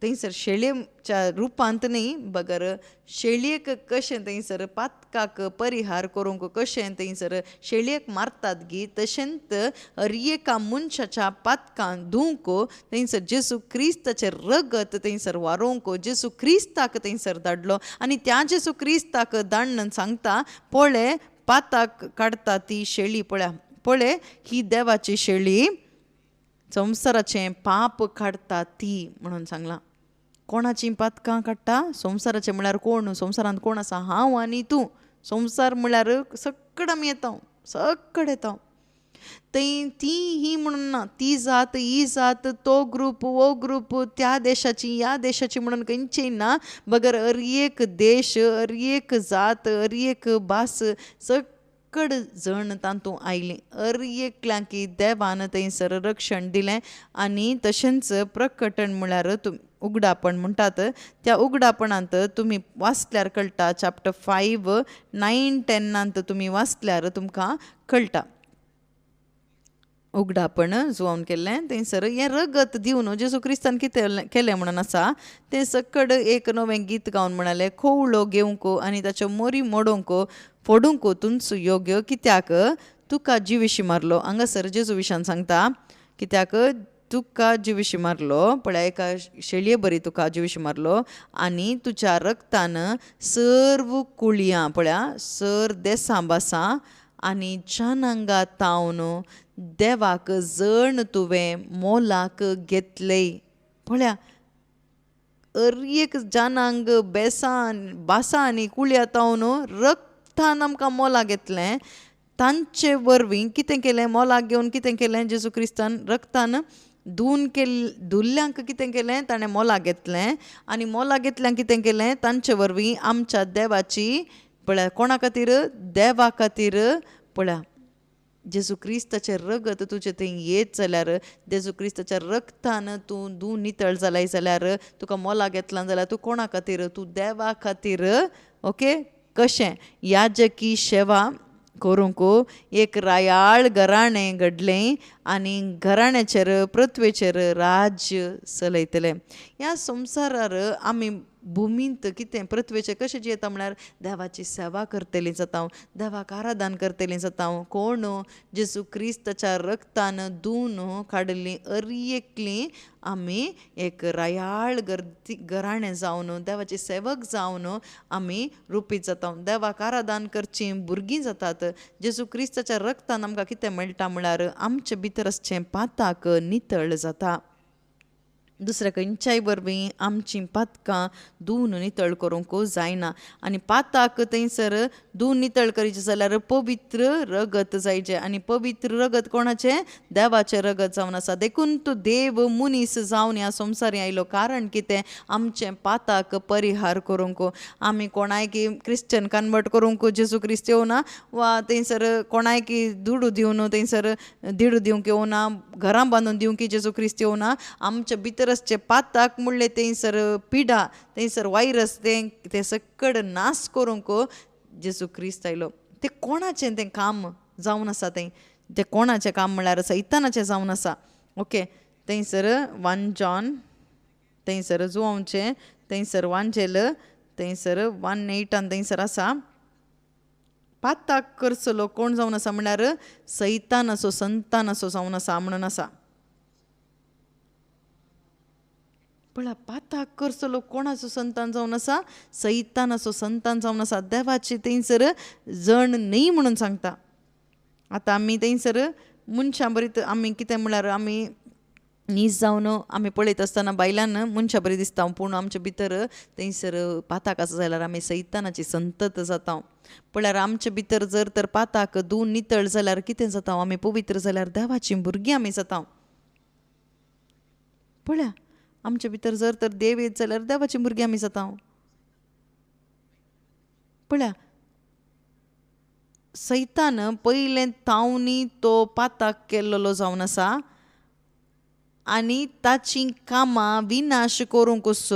थंयसर शेळयेच्या रुपांत न्ही बगर शेळयेक कशें थंयसर पातकाक परिहार करूंक कशें थंयसर शेळयेक मारतात गी तशेंच हर एका मनशाच्या पातकां धुवंक थंयसर जेजू क्रिस्ताचें रगत थंयसर वारोवंक जेजू क्रिस्ताक थंयसर धाडलो. आनी त्या जेजू क्रिस्ताक धाडन सांगता पळय पाताक काडटा ती शेळी. पळय ही देवाची शेळी संवसाराचें पाप काडटा ती म्हणून सांगलां. कोणाचीं पातकां काडटा? संवसाराचें म्हळ्यार कोण? संवसारांत कोण आसा? हांव आनी तूं. संवसार म्हळ्यार सक्कड आमी येता, सक्कड येता. थंय ती ही म्हणून ना, ती जात ही जात, तो ग्रूप वो ग्रूप, त्या देशाची ह्या देशाची म्हणून खंयचीय ना. बगर हर एक देश, हर एक जात, हर एक भास सक्कड जण तातूंत आयलीं. हर एकल्यांक देवान थंयसर रक्षण दिलें. आनी तशेंच प्रकटण म्हळ्यार उगडापण म्हणटात. त्या उगडापणांत तुमी वाचल्यार कळटा. चॅप्टर 5 9 10 तुमी वाचल्यार तुमकां कळटा. उगडापण जुवावन केल्लें थंयसर हें रगत दिवन जेजू क्रिस्तान कितें केलें म्हणून आसा तें सकड एक नवें गीत गावन म्हणालें खोवळो घेवंक आनी ताच्यो मोरी मोडोवंक फोडूंक तुमचो योग्य. कित्याक तुका जिविशी मारलो. हांगासर जेजू विशयान सांगता कित्याक तुका जिविशी मारलो. पळय एका शेळये बरी तुका जिविशी मारलो आनी तुज्या रक्तान सर्व कुळयां पळया सर देसां बासां आनी जनांगा तावन देवाक जण तुवें मोलाक घेतलें. पळया हर एक जनांग बेसां बासां आनी कुळयां तावन रक्तान आमकां मोलाक घेतलें. तांचे वरवीं कितें केलें? मोलाक घेवन कितें केलें? जेजू क्रिस्तान रक्तान धुल्ल्यांक कितें केलें? ताणें मोलाक घेतलें. आनी मोलाक घेतल्यांक कितें केलें? तांचे वरवीं आमच्या देवाची पळया कोणा खातीर? देवा खातीर. पळया जेजू क्रिस्ताचें रगत तुजें थंय येत जाल्यार जेजू क्रिस्ताच्या रक्तान तूं नितळ जालाय जाल्यार तुका मोलाक घेतलां जाल्यार तूं कोणा खातीर? तूं देवा खातीर. ओके. कशें? याजकी सेवा करूंक एक रायाळ घराणें घडलें आनी घराण्याचेर पृथ्वेचेर राज्य चलयतले. ह्या संवसारार आमी भुमींत कितें पृथ्वेचेर कशें जियेता म्हळ्यार देवाची सेवा करतलीं जाता, देवाक आराधन करतलीं जाता. कोण जेजू क्रिस्ताच्या रक्तान धुवन काडिल्लीं अर्येकलीं आमी एक रायाळ घराणें जावन देवाचे सेवक जावन आमी रुपीत जाता, देवाक आराधन करचीं भुरगीं जातात. जेजू क्रिस्ताच्या रक्तान आमकां कितें मेळटा म्हळ्यार आमचे भितर आसचें पाताक नितळ जाता. दुसऱ्या खंयच्याय वरवीं आमचीं पातकां धुवन नितळ करूंक जायना. आनी पाताक थंयसर धुवन नितळ करचें जाल्यार पवित्र रगत जायचें. आनी पवित्र रगत कोणाचें? देवाचें रगत जावन आसा. देखून तो देव मनीस जावन ह्या संवसारी आयलो. कारण कितें? आमचें पाताक परिहार करूंक. आमी कोणायकी क्रिश्चन कन्वर्ट करूंक जेजू क्रिस्त येवना, वा थंयसर कोणायकी दुडू दिवन थंयसर दिडू दिवंक येवना, घरां बांदून दिवंक जेजू क्रिस्त येवना. आमच्या भितर आसचे पाताक म्हणले थंयसर पिडा, थंयसर वायरस ते सकड नाश करूंक जेजू क्रिस्त आयलो. तें कोणाचें तें काम जावन आसा? तें कोणाचें काम म्हळ्यार सैतानाचें जावन आसा. ओके, थंयसर 1 जॉन थंयसर जुवांवचें थंयसर वांजेल थंयसर 1:8 थंयसर आसा, पाताक करचलो कोण जावन आसा म्हळ्यार सैतान असो संतान असो जावन आसा म्हणून आसा. पळय, पाताक करचलो कोणाचो संतान जावन आसा? सैतानाचो संतान जावन आसा. देवाची थंयसर जण न्ही म्हणून सांगता. आतां आमी थंयसर मनशां बरी आमी कितें म्हळ्यार आमी नीज जावन आमी पळयत आसतना बायलान मनशां बरी दिसता, पूण आमचे भितर थंयसर पाताक आसा जाल्यार आमी सैतानाची संतत जाता. पळयार आमचे भितर जर तर पाताक धुवन नितळ जाल्यार कितें जाता? आमी पवित्र जाल्यार देवाचीं भुरगीं आमी जाता. पळया, आमचे भितर जर तर देव येत जाल्यार देवाची भुरगीं आमी जाता. पळया, सैतान पयलें तावनी तो पाताक केल्लो जावन आसा आनी ताचीं कामां विनाश करूंकच,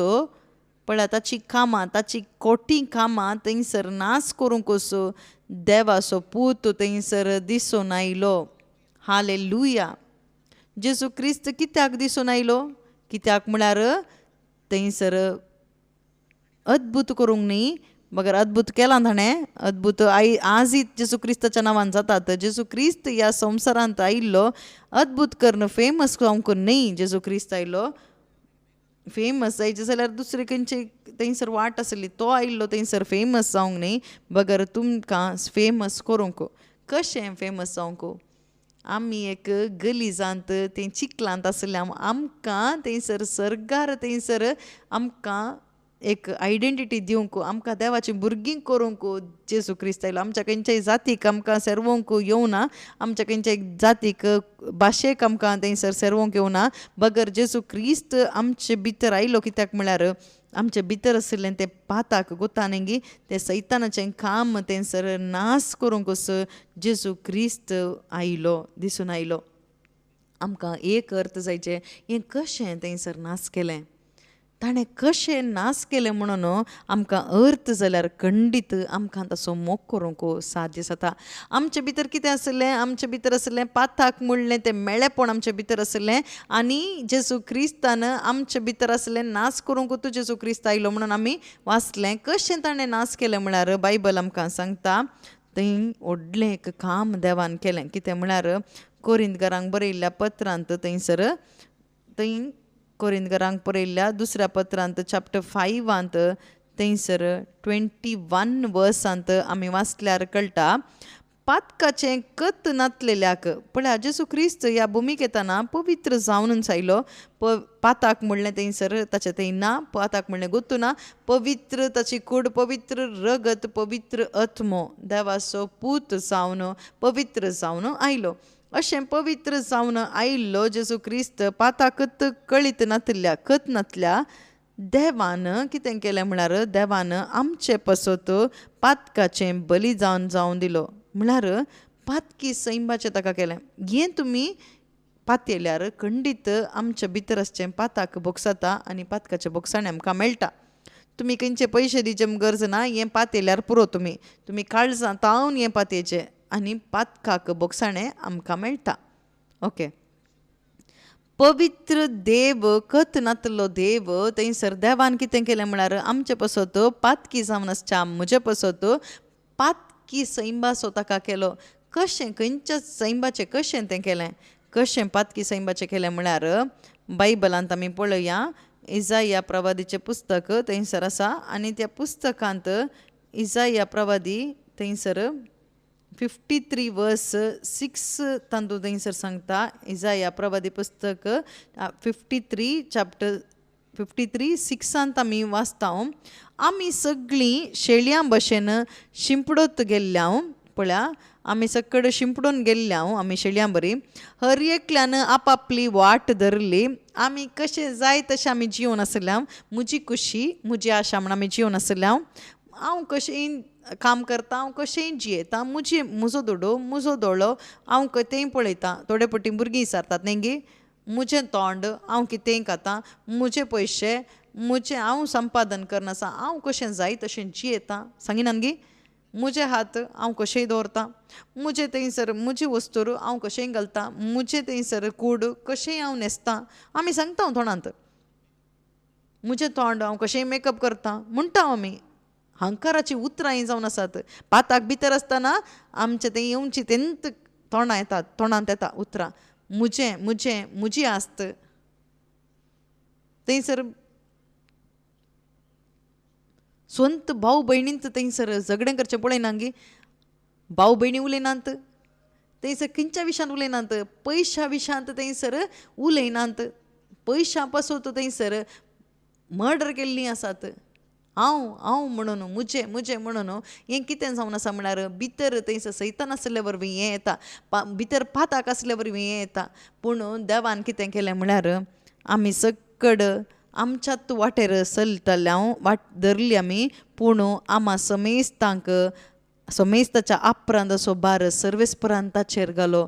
पळया ताचीं कामां, ताचीं खोटी कामां थंयसर नाश करूंकच देवाचो पूत थंयसर दिसून आयलो. हालेलुया. जेजू क्रिस्त कित्याक दिसून आयलो? कित्याक म्हळ्यार थंयसर अद्भुत करूंक न्ही, मगर अद्भुत केलां ताणें. अद्भुत आजय जेजू क्रिस्ताच्या नांवान जातात. जेजू क्रिस्त ह्या संवसारांत आयिल्लो अद्भुत करून फेमस जावंक न्ही. जेजू क्रिस्त आयिल्लो फेमस जायचे जाल्यार दुसरे खंयचे थंयसर वाट आसली, तो आयिल्लो थंयसर फेमस जावंक न्ही, बगर तुमकां फेमस करूंक. कशें फेमस जावंक? आमी एक गलिजांत तें चिकलांत आसल्या आमकां थंयसर सर्गार थंयसर आमकां एक आयडेंटिटी दिवंक, आमकां देवाची भुरगीं करूंक जेजू क्रिस्त आयलो. आमच्या खंयच्याय जातीक आमकां सेरवंक येवना, आमच्या खंयच्याय जातीक भाशेक आमकां थंयसर सेरवंक येवना, बगर जेजू क्रिस्त आमचे भितर आयलो. कित्याक म्हळ्यार आमचे भितर आशिल्लें तें पाताक गुतानगी तें सैतानाचें काम थंयसर नाश करूंकच जेजू क्रिस्त आयलो, दिसून आयलो. आमकां एक अर्थ जायचें, हें कशें थंयसर नाश केलें, ताणें कशें नाश केलें म्हणून आमकां अर्थ जाल्यार खंडीत आमकां ताचो मोग करूंक साध्य जाता. आमचे भितर कितें आसलें? आमचे भितर आसलें पाताक म्हणलें तें मेळेपण आमचे भितर आसलें, आनी जेजू क्रिस्तान आमचे भितर आसलें नाश करूंक तूं जेजू क्रिस्त आयलो म्हणून आमी वाचलें. कशें ताणें नाश केलें म्हळ्यार बायबल आमकां सांगता थंय व्हडलें एक काम देवान केलें. कितें म्हळ्यार कोरिंथकारांक बरयल्ल्या पत्रांत थंयसर थंय कोरिंथकारांक बरयल्ल्या दुसऱ्या पत्रांत चॅप्टर 5 थंयसर 21 वर्सांत आमी वाचल्यार कळटा, पातकाचें कत नातलेल्याक. पळया, जेजू क्रिस्त ह्या भुमीक येताना पवित्र जावनूच आयलो. पाताक म्हणलें थंयसर ताचें थंय ना, पाताक म्हणलें गुत्तू ना, पवित्र ताची कूड, पवित्र रगत, पवित्र आत्मो, देवाचो पूत जावन पवित्र जावन आयलो. अशें पवित्र जावन आयिल्लो जेजू क्रिस्त पाताकत कळीत नातल्या, कत नातल्या देवान कितें केलें म्हळ्यार देवान आमचे पसत पातकाचें बली जावन दिलो. म्हळ्यार पातकी सैमाचें ताका केलें. हें तुमी पातयल्यार खंडीत आमच्या भितर आसचें पाताक बोगसता आनी पातकाचें बोगसाणें आमकां मेळटा. तुमी खंयचे पयशे दिवचे गरज ना, हें पातयल्यार पुरो. तुमी काळजां तावन हें पातयेचें आनी पातकाक बोगसाणें आमकां मेळटा. ओके. पवित्र देव कत नातलो देव थंयसर देवान कितें केलें म्हळ्यार आमचे पसत पातकी जावन आसच्या म्हजे पसत पातकी सैंबासो ताका केलो. कशें खंयच्या सैंबाचें कशें तें केलें, कशें पातकी सैंबाचें केलें म्हळ्यार बायबलांत आमी पळया. इजाया प्रवादीचें पुस्तक थंयसर आसा आनी त्या पुस्तकांत इजाया प्रवादी थंयसर 53 वर्स 6 तांदूळ थंयसर सांगता. इजाया प्रवादी पुस्तक 53 चॅप्टर 53 6 आमी वाचता. आमी सगळीं शेळयां भशेन शिंपडत गेल्ल्या पळया, आमी सकड शिंपडून गेल्ल्या आमी शेळयां बरी. हर एकल्यान आपआपली वाट धरली. आमी कशें जाय तशें आमी जिवन आसल्या. म्हजी खुशी म्हजी आशा म्हण आमी जिवन आसल्या. हांव कशें काम करता, हांव कशेंय जियेता, म्हजो दोडो म्हजो दोळो हांव तें पळयतां. थोडे पटी भुरगीं विचारतात न्ही गे, म्हजें तोंड हांव कितेंय खाता, म्हजे पयशे हांव संपादन करनासा, हांव कशें जाय तशें जियेतां सांगिनान गे. म्हजे हात हांव कशेंय दवरतां, म्हजे थंयसर म्हजी वस्तूर हांव कशेंय घालतां, म्हजे थंयसर कूड कशेंय हांव न्हेसतां. आमी सांगता तोंडांत. म्हजें तोंड हांव कशेंय मेकअप करतां म्हणटा आमी. अहंकाराची उतरां ही जावन आसात. पाताक भितर आसतना आमचें तें येवची तेंत तोंडांत येता उतरां. म्हजी आस्त थंयसर स्वंत भाव भयणींत थंयसर झगडें करचें पळयना गे. भाव भयणी उलयनात थंयसर, खंयच्या विशयान उलयनात, पयशा विशयांत थंयसर उलयनात. पयशां पासून थंयसर मर्डर केल्लीं आसात. हांव म्हणून म्हजें म्हणून हें कितें जावन आसा म्हळ्यार भितर थंयसर सैतान आसले वरवीं हें येता, भितर पाताक आसले वरवीं हें येता. पूण देवान कितें केलें म्हळ्यार आमी सकड आमच्याच वाटेर चलतल्या वाट धरली आमी. पूण आमा समेस्ताच्या अपराध असो भार सर्वेस्परान ताचेर घालो.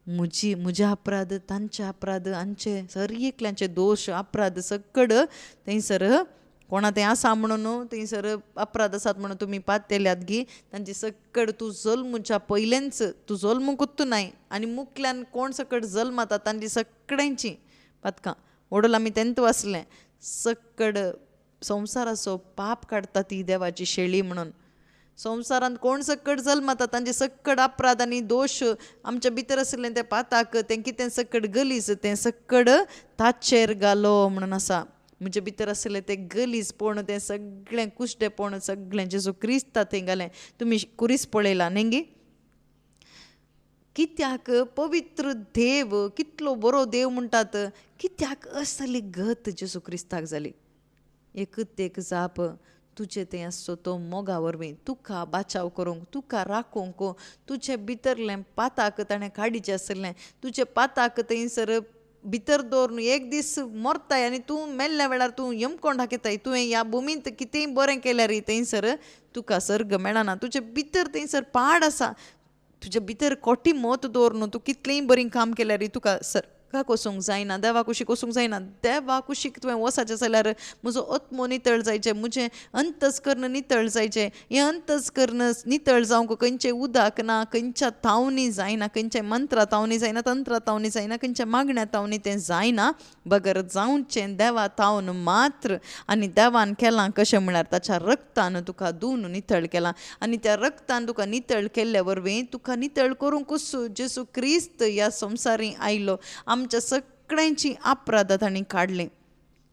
म्हजे अपराध, तांचे अपराध, आमचे सर एकल्यांचे दोश अपराध सकड थंयसर कोणा तें आसा म्हणून थंयसर अपराध आसात म्हणून तुमी पातयल्यात गी. तांचे सकड तूं जल्मच्या पयलेंच तूं जल्मूंकूच नाय आनी मुखल्यान कोण सकड जल्म जाता तांची सगळ्यांची पातकां ओडोल आमी तेंत वाचलें. सकड संवसाराचो पाप काडटा ती देवाची शेळी म्हणून. संवसारांत कोण सकड जल्म जाता तांचे सकड अपराध आनी दोश आमच्या भितर आसलें तें पाताक तें कितें सकड गलीज तें सकड ताचेर घालो म्हणून आसा. म्हजे भितर आसलें तें गलीजपण, तें सगळें कुश्टेपण सगळें जेजू क्रिस्ता थंय घालें. तुमी कुरीस पळयला न्ही गे. कित्याक पवित्र देव कितलो बरो देव म्हणटात, कित्याक असली गत जेजू क्रिस्ताक जाली. एकच एक जाप तुजें तें आसचो तो मोगा वरवीं तुका बाचाव करूंक, तुका राखूंक, तुजें भितरलें पाताक ताणें काडिचें आसलें. तुजें पाताक थंयसर भितर दवरून एक दीस मरताय आनी तूं मेल्ल्या वेळार तूं यमकोंड दाखयताय. तुवें ह्या भुमींत कितेंय बरें केल्यार थंयसर तुका सर्ग मेळना. तुजें भितर थंयसर पाड आसा. तुजे भितर कोटी मत दवरून तूं कितलेंय बरीं काम केल्यार तुका सर्गाक वचूंक जायना, देवा कुशीक वचूंक जायना. देवा कुशीक तुवें वचाचें जाल्यार म्हजो आत्मो नितळ जायचें, म्हजें अंतस्कर्ण नितळ जायचें. हें अंतस्कर्ण नितळ जावंक खंयचें उदक ना, खंयच्या तावनी जायना, खंयच्या मंत्रा तावनी जायना, तंत्रा तावनी जायना, खंयच्या मागण्या तावनी तें जायना. बगर जावचें देवा तावन मात्र. आनी देवान केलां कशें म्हळ्यार ताच्या रक्तान तुका धुवन नितळ केलां. आनी त्या रक्तान तुका नितळ केल्ल्या वरवीं तुका नितळ करूंकूच जेजू क्रिस्त ह्या संवसारी आयलो. आमच्या सगळ्यांची अपराध ताणें काडलें.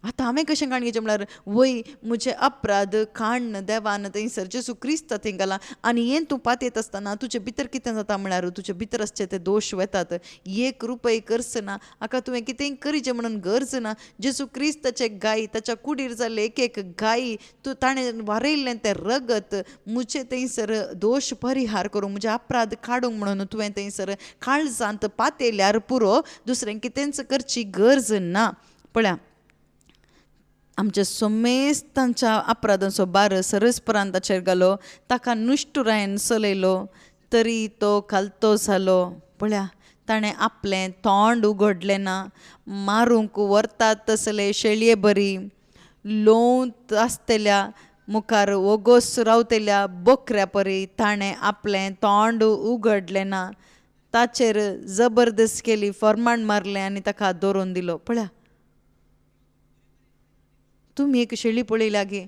आतां हांवें कशें काण घेवचें म्हळ्यार वय म्हजे अपराध काडन देवान थंयसर जेजू क्रिस्त थंय घाला. आनी हें तूं पातयत आसतना तुजे भितर कितें जाता म्हळ्यार तुजे भितर आसचे ते दोश वेतात. 1 रुपय खर्च ना, हाका तुवें कितेंय करीचें म्हणून गरज ना. जेजू क्रिस्ताचे गायी ताच्या कुडीर जाल्ले एक गायी ताणें वारयल्लें तें रगत म्हजे थंयसर दोश परिहार करूंक, म्हजे अपराध काडूंक म्हणून तुवें थंयसर काळजांत पातयल्यार पुरो. दुसरें कितेंच करची गरज ना. पळया आमच्या समेस्तांच्या अपराधांचो भार सर्वेस्परान ताचेर घालो. ताका निश्ठुरायेन चलयलो तरी तो खालतो जालो. पळया ताणें आपलें तोंड उगडलें ना. मारूंक व्हरतात तसले शेळये बरी, लोंत आसतल्या मुखार वगोस रावतल्या बोकऱ्या परी ताणें आपलें तोंड उगडलें ना. ताचेर जबरदस्त केली, फर्मांड मारलें आनी ताका दवरून दिलो. पळया, तुमी एक शेळी पळयल्या गे,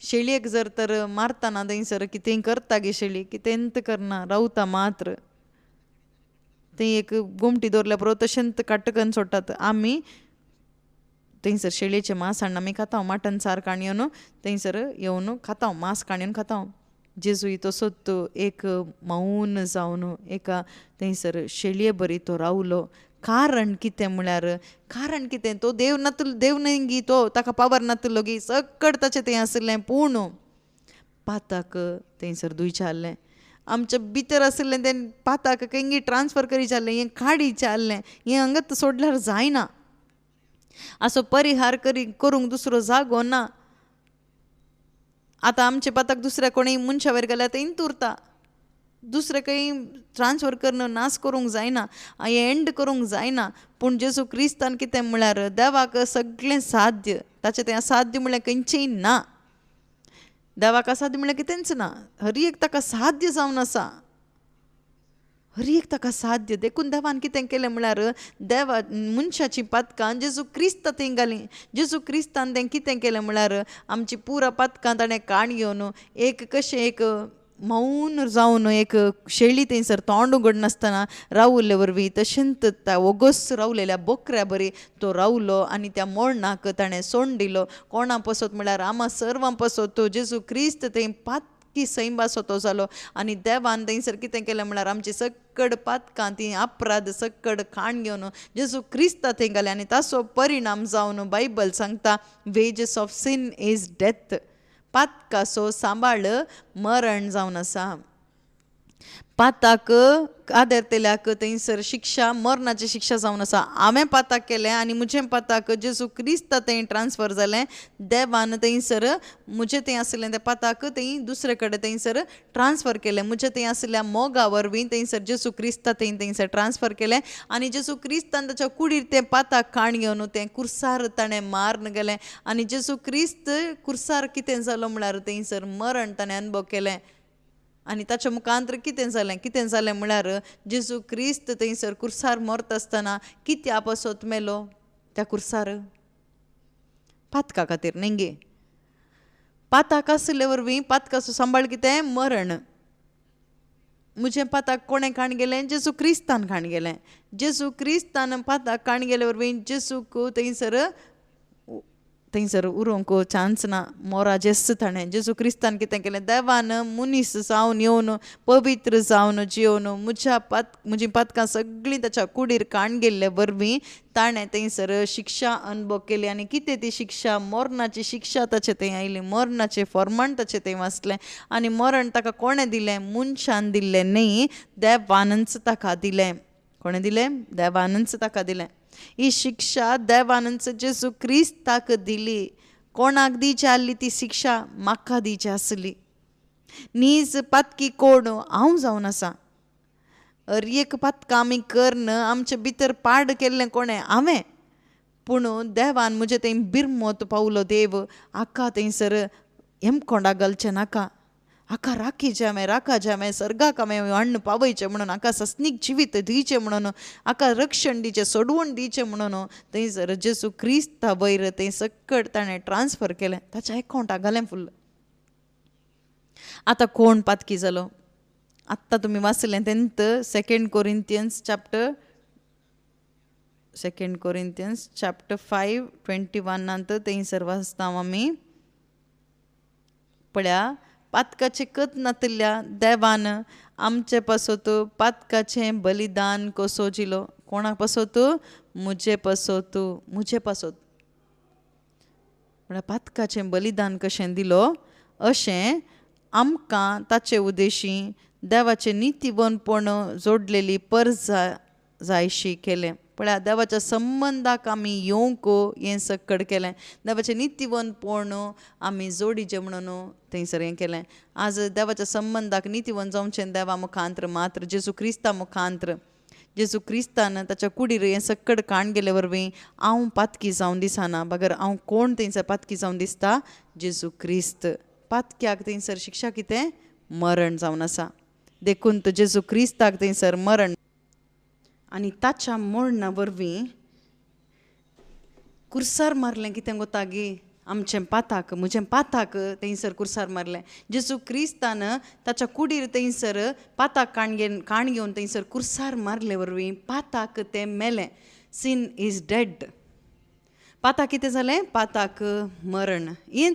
शेळयेक जर तर मारतना थंयसर कितेंय करता गे शेळी, कितेंत करना, रावता मात्र. ते एक गोमटी दवरल्या पुरो तशेंत काट्टकन सोडटात. आमी थंयसर शेळयेचें मांस हाडून आमी खाता, मटन सार काणयोन थंयसर येवन खाता, मांस काणयोन खाता. जेजूय तसोच एक मौन जावन एका थंयसर शेळये बरी तो रावलो. कारण कितें म्हळ्यार, कारण कितें, तो देव नातलो, देव न्हय गी तो, ताका पावर नातलो गी, सकट ताचें तें आसलें. पूण पाताक थंयसर दुयचें आहलें. आमच्या भितर आसलें तें पाताक केंगी ट्रान्सफर करीचें आहलें, हें काडीचें आहलें. हें हांगात सोडल्यार जायना. असो परिहार करूंक दुसरो जागो ना. आतां आमचे पाताक दुसऱ्या कोणीय मनशा वयर गेल्यार थंयच उरता. दुसरें खंय ट्रान्सफर करून नाश करूंक जायना, हें एंड करूंक जायना. पूण जेजू क्रिस्तान कितें म्हळ्यार देवाक सगळें साध्य. ताचें तें असाध्य म्हळ्यार खंयचेंय ना. देवाक असाध्य म्हळ्यार कितेंच ना. हर एक ताका साध्य जावन आसा, हर एक ताका साध्य. देखून देवान कितें केलें म्हळ्यार देवा मनशाचीं पातकां जेजू क्रिस्त थंय घालीं. जेजू क्रिस्तान तें कितें केलें म्हळ्यार आमची पुरा पातकां ताणें काणयोन एक कशें एक मौन जावन एक शेळी थंयसर तोंड उगडनासतना रावले वरवीं तशेंच त्या ओगोस रावलेल्या बोकऱ्या बरी तो रावलो आनी त्या मोडणाक ताणें सोडून दिलो. कोणा पसत म्हळ्यार आमा सर्वां पसत तो जेजू क्रिस्त थंय पातकी सैंबासो तो जालो. आनी देवान थंयसर कितें केलें म्हळ्यार आमची सकड पातकां ती अपराध सकड काण घेवन जेजू क्रिस्ता थंय घालें. आनी ताचो परिणाम जावन बायबल सांगता wages of sin is death. पातकाचो सांबाळ मरण जावन आसा. पाताक आदरतेल्याक थंयसर शिक्षा, मरणाची शिक्षा जावन आसा. हांवें पाताक केलें आनी म्हजें पाताक जेजू क्रिस्त थंय ट्रान्सफर जालें. देवान थंयसर म्हजें तें आसलें तें पाताक थंय दुसरे कडेन थंयसर ट्रान्सफर केलें. म्हजें तें आसल्या मोगा वरवीं थंयसर जेजू क्रिस्ता थंयसर ट्रान्सफर केलें. आनी जेजू क्रिस्तान ताच्या कुडीर तें पाताक काण घेवन तें कुर्सार ताणें मारून गेलें. आनी जेजू क्रिस्त कुर्सार कितें जालो म्हळ्यार थंयसर मरण ताणें अनुभव केलें. आनी ताच्या मुखांतर कितें जालें म्हळ्यार जेजू क्रिस्त थंयसर कुर्सार मरता आसतना कित्या पासत मेलो त्या कुर्सार? पातका खातीर न्ही गे. पाताक आसले वरवीं पातकाचो सांबाळ कितें? मरण. म्हजें पाताक कोणें काण गेलें? जेजू क्रिस्तान काण गेलें. जेजू क्रिस्तान पाताक काण गेले वरवीं जेजूक थंयसर उरोवंक चान्स ना. मोरा जेस्त ताणें जेजू क्रिस्तान कितें केलें? देवान मनीस जावन येवन पवित्र जावन जिवन म्हजीं पातकां सगळीं ताच्या कुडीर काण गेल्ले वरवीं ताणें थंयसर शिक्षा अनुभव केली. आनी कितें ती शिक्षा? मरणाची शिक्षा ताचे थंय आयली. मरणाचें फर्माण ताचें थंय वाचलें. आनी मरण ताका कोणें दिलें? मनशान दिल्लें न्ही, देवानच ताका दिलें. कोणें दिलें? देवानच ताका दिलें. ही शिक्षा देवानच जेजू क्रिस्ताक दिली. कोणाक दिवची आसली ती शिक्षा? म्हाका दिवची आसली. नीज पातकी कोण? हांव जावन आसा. हर एक पातकां आमी करन आमचे भितर पाड केल्लें कोणें? हांवें. पूण देवान म्हजें थंय बिरमोत पावलो देव. हाका थंयसर हेमकोंडा घालचें नाका. हाका राखा जामें सर्गाक हांवें हाडून पावयचें म्हणून, हाका सस्नीक जिवीत दिवचें म्हणून, हाका रक्षण दिवचें, सोडवण दिवचें म्हणून थंयसर जेजू क्रिस्ता वयर तें सकट ताणें ट्रान्सफर केलें. ताच्या एकावंटाक घालें फुल्ल. आतां कोण पातकी जालो? आत्तां तुमी वाचलें तेंत 2 कोरिंथियन्स चॅप्टर 5:21 थंयसर वाचता आमी. पळया, पातकाचें कत नातल्या देवान आमचे पासत पातकाचें बलिदान कसो दिलो? कोणाक पासत? म्हजे पासत. म्हळ्यार पातकाचें बलिदान कशें दिलो अशें आमकां ताचे उद्देशीं देवाचें नितीवनपण जोडलेली पर्ज जायशी केलें. पळया, देवाच्या संबंदाक आमी येवंक हें सकड केलें. देवाचें नितीवनपण आमी जोडिचें म्हणून थंयसर हें केलें. आज देवाच्या संबंदाक नितीवन जावचें देवा मुखांतर मात्र जेजू क्रिस्ता मुखांतर. जेजू क्रिस्तान ताच्या कुडीर हें सकड काण गेले वरवीं हांव पातकी जावन दिसना. बगर हांव कोण थंयसर पातकी जावन दिसता? जेजू क्रिस्त. पातक्याक थंयसर शिक्षा कितें? मरण जावन आसा. देखून जेजू क्रिस्ताक थंयसर मरण आनी ताच्या मोडना वरवीं कुर्सार मारलें कितें गोतागी आमचें पाताक म्हजें पाताक थंयसर कुर्सार मारलें. जेजू क्रिस्तान ताच्या कुडीर थंयसर पाताक काण घेवन थंयसर कुर्सार मारले वरवीं पाताक तें मेलें. Sin is dead. पाताक कितें जालें? पाताक मरण. हें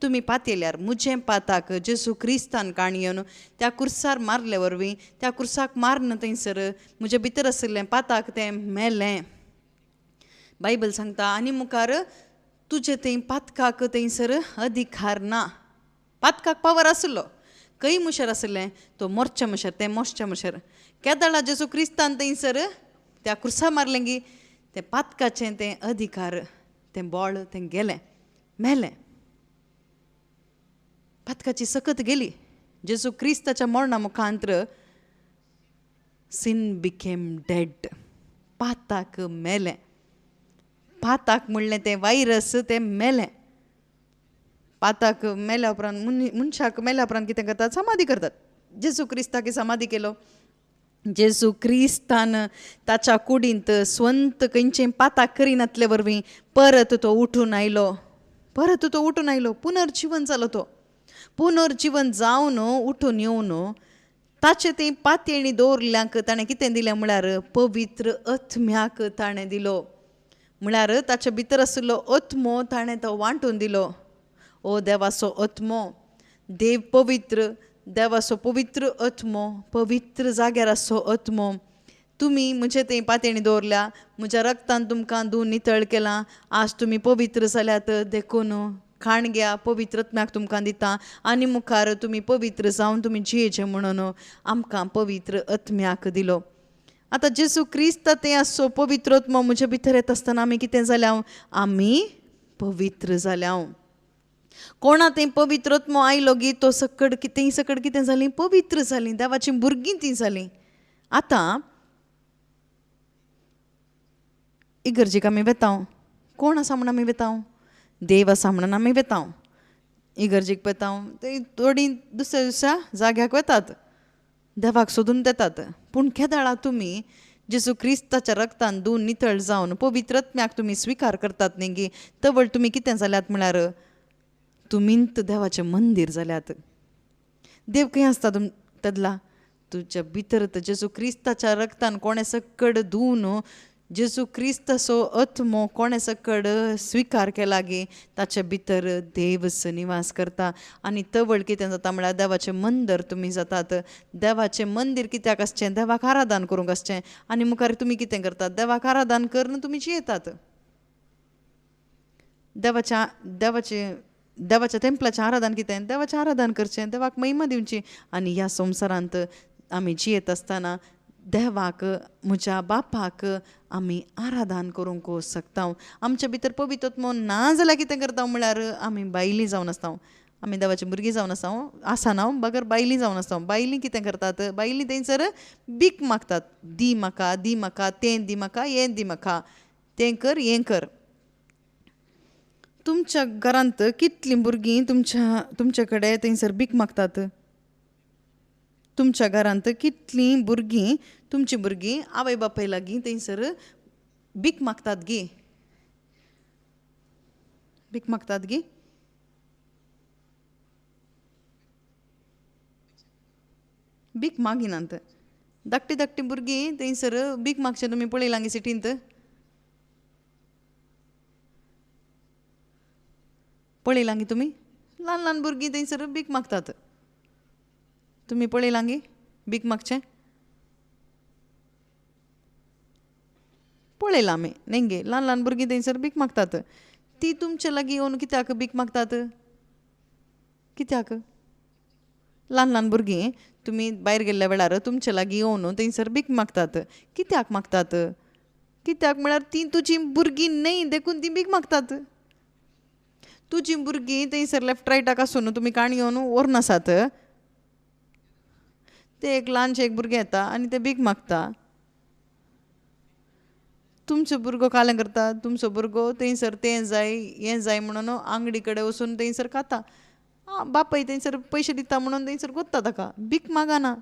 तुमी पातयल्यार म्हजें पाताक जेजू क्रिस्तान काण घेवन त्या कुर्सार मारले वरवीं त्या कुर्साक मारन थंयसर म्हजे भितर आशिल्लें पाताक तें मेलें. बायबल सांगता आनी मुखार तुजे थंय पातकाक थंयसर अधिकार ना. पातकाक पावर आसलो खंय मुशार आसलें तो मोरचे मुशार तें मोसचे मुशार. केदाळा जेजू क्रिस्तान थंयसर त्या कुर्सा मारलें गी तें पातकाचें तें अधिकार तें बळ तें गेलें मेलें. पातकाची सकत गेली. जेजू क्रिस्ताच्या मरणा मुखांतर sin became dead. पाताक मेलें. पाताक म्हणलें तें वायरस तें मेलें. पाताक मेल्या उपरांत मनशाक मेल्या उपरांत कितें करतात? समाधी करतात. जेजू क्रिस्ताक समाधी केलो. जेजू क्रिस्तान ताच्या कुडींत स्वंत खंयचें पाताक करिनातले वरवीं परत तो उठून आयलो. परत तो उठून आयलो. पुनर्जीवन जालो तो. पुनर्जीवन जावन उठून येवन ताचे ते पातयेणी दवरल्यांक ताणें कितें दिलें म्हळ्यार पवित्र आत्म्याक ताणें दिलो. म्हळ्यार ताचे भितर आशिल्लो आत्मो ताणें तो वांटून दिलो. ओ देवाचो आत्मो, देव पवित्र, देवाचो पवित्र आत्मो, पवित्र जाग्यार आसो आत्मो, तुमी म्हजे थंय पातयेणी दवरल्या, म्हज्या रक्तान तुमकां धुवन नितळ केलां. आज तुमी पवित्र जाल्यात देखून खाण घ्या, पवित्र आत्म्याक तुमकां दिता आनी मुखार तुमी पवित्र जावन तुमी जियेचें म्हणून आमकां पवित्र आत्म्याक दिलो. आतां जेजू क्रिस्त तें आसो पवित्र आत्मो म्हजे भितर येता आसतना आमी कितें जाल्या? आमी पवित्र जाल्या. कोणा थंय पवित्र आत्मो आयलो गी तो सकड कितें सकड कितें जालीं? पवित्र जालीं. देवाचीं भुरगीं तीं जालीं. आतां इगर्जेक आमी वेता. कोण आसा म्हण आमी वेता? देव आसा म्हणून आमी वेता. इगर्जेक वेता ते थोडीं दुसऱ्या दुसऱ्या जाग्याक वेतात. देवाक सोदून येतात. पूण केदाळा तुमी जेजू क्रिस्ताच्या रक्तान धुवन नितळ जावन पवित्र आत्म्याक तुमी स्विकार करतात न्ही गी तवळ तुमी कितें जाल्यात म्हळ्यार तुमींत देवाचें मंदीर जाल्यात. देव खंय आसता तेदला? तुज्या भितर जेजू क्रिस्ताच्या रक्तान कोणें सकड धुवन जेजू क्रिस्ताचो आत्मो कोणें सकड स्विकार केला गे ताचे भितर देवच निवास करता. आनी तवळ कितें जाता म्हळ्यार देवाचें मंदीर तुमी जातात. देवाचें मंदीर कित्याक आसचें? देवाक आराधन करूंक आसचें. आनी मुखार तुमी कितें करतात? देवाक आराधन करून तुमी जियेतात. देवाच्या टेंपलाचें आराधन कितें? देवाचें आराधन करचें, देवाक महिमा दिवची. आनी ह्या संवसारांत आमी जियेत आसतना देवाक म्हज्या बापाक आमी आराधन करूंक शकता. आमच्या भितर पवित्र आत्मो ना जाल्यार कितें करता म्हळ्यार आमी बायलीं जावन आसता. आमी देवाचीं भुरगीं जावन आसना बगर बायलीं जावन आसता. बायलीं कितें करतात? बायलीं थंयसर भीक मागतात. दी म्हाका, दी म्हाका, तें दी म्हाका, हें दी म्हाका, तें कर, हें कर. तुमच्या घरांत कितलीं भुरगीं तुमचे कडेन थंयसर भीक मागतात? तुमच्या घरांत कितलीं भुरगीं तुमचीं भुरगीं आवय बापाय लागीं थंयसर भीक मागतात गी? भीक मागतात गी? भीक मागिनात. धाकटीं धाकटीं भुरगीं थंयसर भीक मागचें तुमी पळयलां गी सिटींत? पळयलां गी तुमी? ल्हान ल्हान भुरगीं थंयसर भीक मागतात. तुमी पळयलां गी भीक मागचें? पळयलां आमी न्ही गे. ल्हान ल्हान भुरगीं थंयसर भीक मागतात. ती तुमचे लागीं येवन कित्याक भीक मागतात? कित्याक? ल्हान ल्हान भुरगीं तुमी भायर गेल्ल्या वेळार तुमचे लागीं येवन थंयसर भीक मागतात. कित्याक मागतात? कित्याक म्हळ्यार तीं तुजीं भुरगीं न्हय देखून तीं भीक मागतात. तुजीं भुरगीं थंयसर लेफ्ट रायटाक आसून तुमी काण घेवन व्हरून आसात. ते एक ल्हानशें एक भुरगें येता आनी तें भीक मागता. तुमचो भुरगो कालें करता? तुमचो भुरगो थंयसर तें जाय हें जाय म्हणून आंगडी कडेन वचून थंयसर खाता. बापाय थंयसर पयशे दिता म्हणून थंयसर कोत्ता ताका. भीक मागना.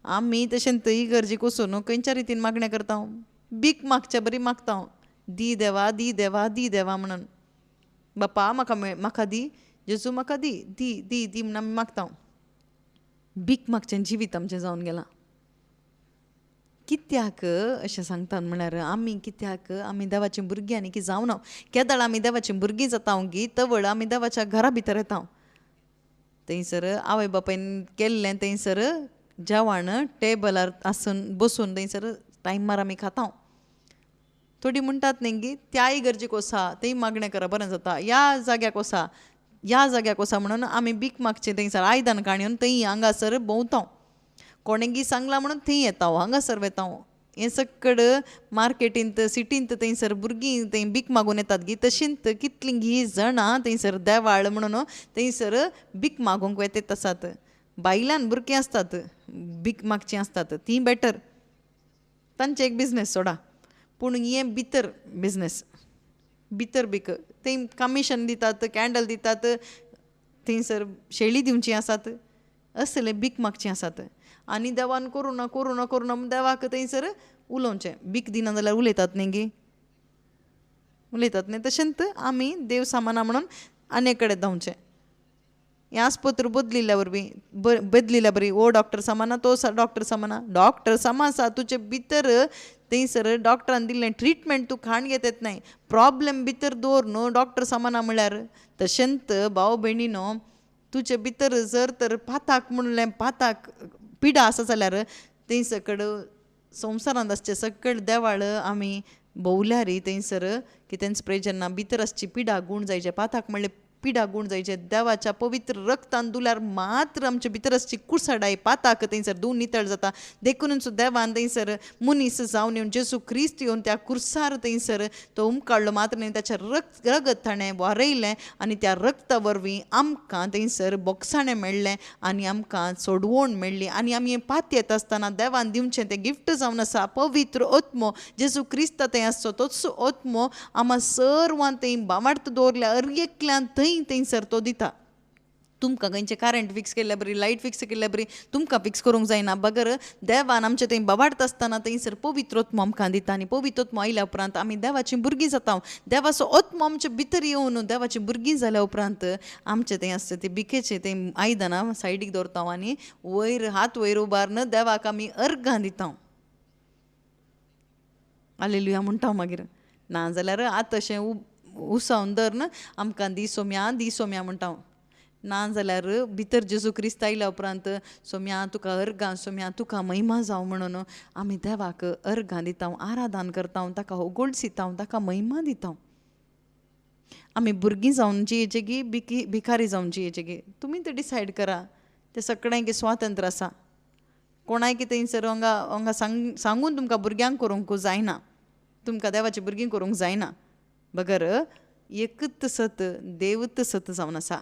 आमी तशें थंय गरजेक वचून खंयच्या रितीन मागणें करता, भीक मागच्या बरी मागता, दी देवा दी देवा दी देवा म्हणून, बापा म्हाका दी, जेजू म्हाका दी दी दी दी म्हणून आमी मागता. भीक मागचें जिवीत आमचें जावन गेलां. कित्याक अशें सांगता म्हळ्यार आमी देवाचीं भुरगीं आनी की जावना. केदाळ आमी देवाचीं भुरगीं जाता गी तवळ आमी देवाच्या घरा भितर येता. थंयसर आवय बापायन केल्लें थंयसर जेवण टेबलार आसून बसून थंयसर टायमार आमी खाता. थोडीं म्हणटात न्ही गी त्याय गरजेक वसा थंय मागणें करप बरें जाता, ह्या जाग्याक वसा म्हणून आमी भीक मागचें थंयसर आयदन काडून थंय हांगासर भोंवता. कोणें गी सांगलां म्हणून थंय येता, हांगासर वेता. हें सकड मार्केटींत सिटींत थंयसर भुरगीं थंय भीक मागून येतात गी, तशींच कितलीं गी जाणां थंयसर देवाळ म्हणून थंयसर भीक मागूंक वेतेत आसात. बायलान भुरगीं आसतात भीक मागचीं आसतात, तीं बेटर, तांचें एक बिजनेस सोडा. पूण हें भितर बिजनेस, भितर भीक, थंय कमिशन दितात, कॅन्डल दितात, थंयसर शेळी दिवचीं आसात, असलें भीक मागचीं आसात. आनी देवान करूं ना देवाक थंयसर उलोवचें. भीक दिना जाल्यार उलयतात न्ही गी, उलयतात न्ही. तशेंच आमी देव सामाना म्हणून आनी कडेन धांवचें. हें आस्पत्र बदलिल्ल्या बरी, ओ डॉक्टर सामाना तो डॉक्टर सामाना, डॉक्टर समासा तुजे भितर थंयसर डॉक्टरान दिल्लें ट्रिटमेंट तूं खाण घेत येतनाय, प्रॉब्लेम भितर दवर न्हू डॉक्टर सामाना म्हळ्यार. तशेंच भाव भयणीनो, तुजे भितर जर तर पाताक पिडा आसा जाल्यार थंय सकड संवसारांत आसचे सकयल देवाळ आमी भोंवल्यार थंयसर कितें स्प्रे जेन्ना भितर आसची पिडा गूण जायचे, पाताक म्हणलें पिडा गूण जायचे, देवाच्या पवित्र रक्तान धुल्यार मात्र आमचे भितर आसची कुसाडाय पाताक थंयसर धुवन नितळ जाता. देखूनच देवान थंयसर मनीस जावन येवन जेजू क्रिस्त येवन त्या कुर्सार थंयसर तो उमकाडलो मात्र न्ही, ताचें रगत ताणें वारयलें आनी त्या रगता वरवीं आमकां थंयसर बोगसाणें मेळ्ळें आनी आमकां सोडवण मेळ्ळी. आनी आमी हें पात येत आसतना देवान दिवचें तें गिफ्ट जावन आसा पवित्र ओत्मो, जेजू क्रिस्त थंय आसचो तोच ओत्मो आम्हा सर्वांत थंय बावार्थ दवरल्या अर्येकल्यान थंयसर तो दिता. तुमकां खंयचें करंट फिक्स केल्ल्या बरी, लायट फिक्स केल्ल्या बरी तुमकां फिक्स करूंक जायना. बगर देवान आमचें थंय बाबाडत आसतना थंयसर पवित्र ओत्मो आमकां दिता. आनी पवित्र ओत्मो आयल्या उपरांत आमी देवाचीं भुरगीं जाता. देवाचो ओत्मो आमचे भितर येवन देवाचीं भुरगीं जाल्या उपरांत आमचें थंय आसता तें बिकेचें तें आयदनां सायडीक दवरता आनी वयर हात वयर उबारून देवाक आमी अर्घां दिता. हालेलुया म्हणटा मागीर. नाजाल्यार आतां तशें उसावन धरन आमकां दी सोम्या म्हणटा. नाजाल्यार भितर जेजू क्रिस्त आयल्या उपरांत सोम्या तुका अर्घां, सोम्या तुका महिमा जावं म्हणून आमी देवाक अर्घां दिता, आराधन करता, ताका होगोळसिता, ताका महिमा दिता. आमी भुरगीं जावन जियेचे गी भिकारी जावन जियेचे गी, तुमी तें डिसायड करा. तें सगळ्यांक स्वातंत्र्य आसा. कोणाय कितें थंयसर हांगा सांगून तुमकां भुरग्यांक करूंक जायना, तुमकां देवाची भुरगीं करूंक जायना. बगर एकच सत, देवच सत जावन आसा.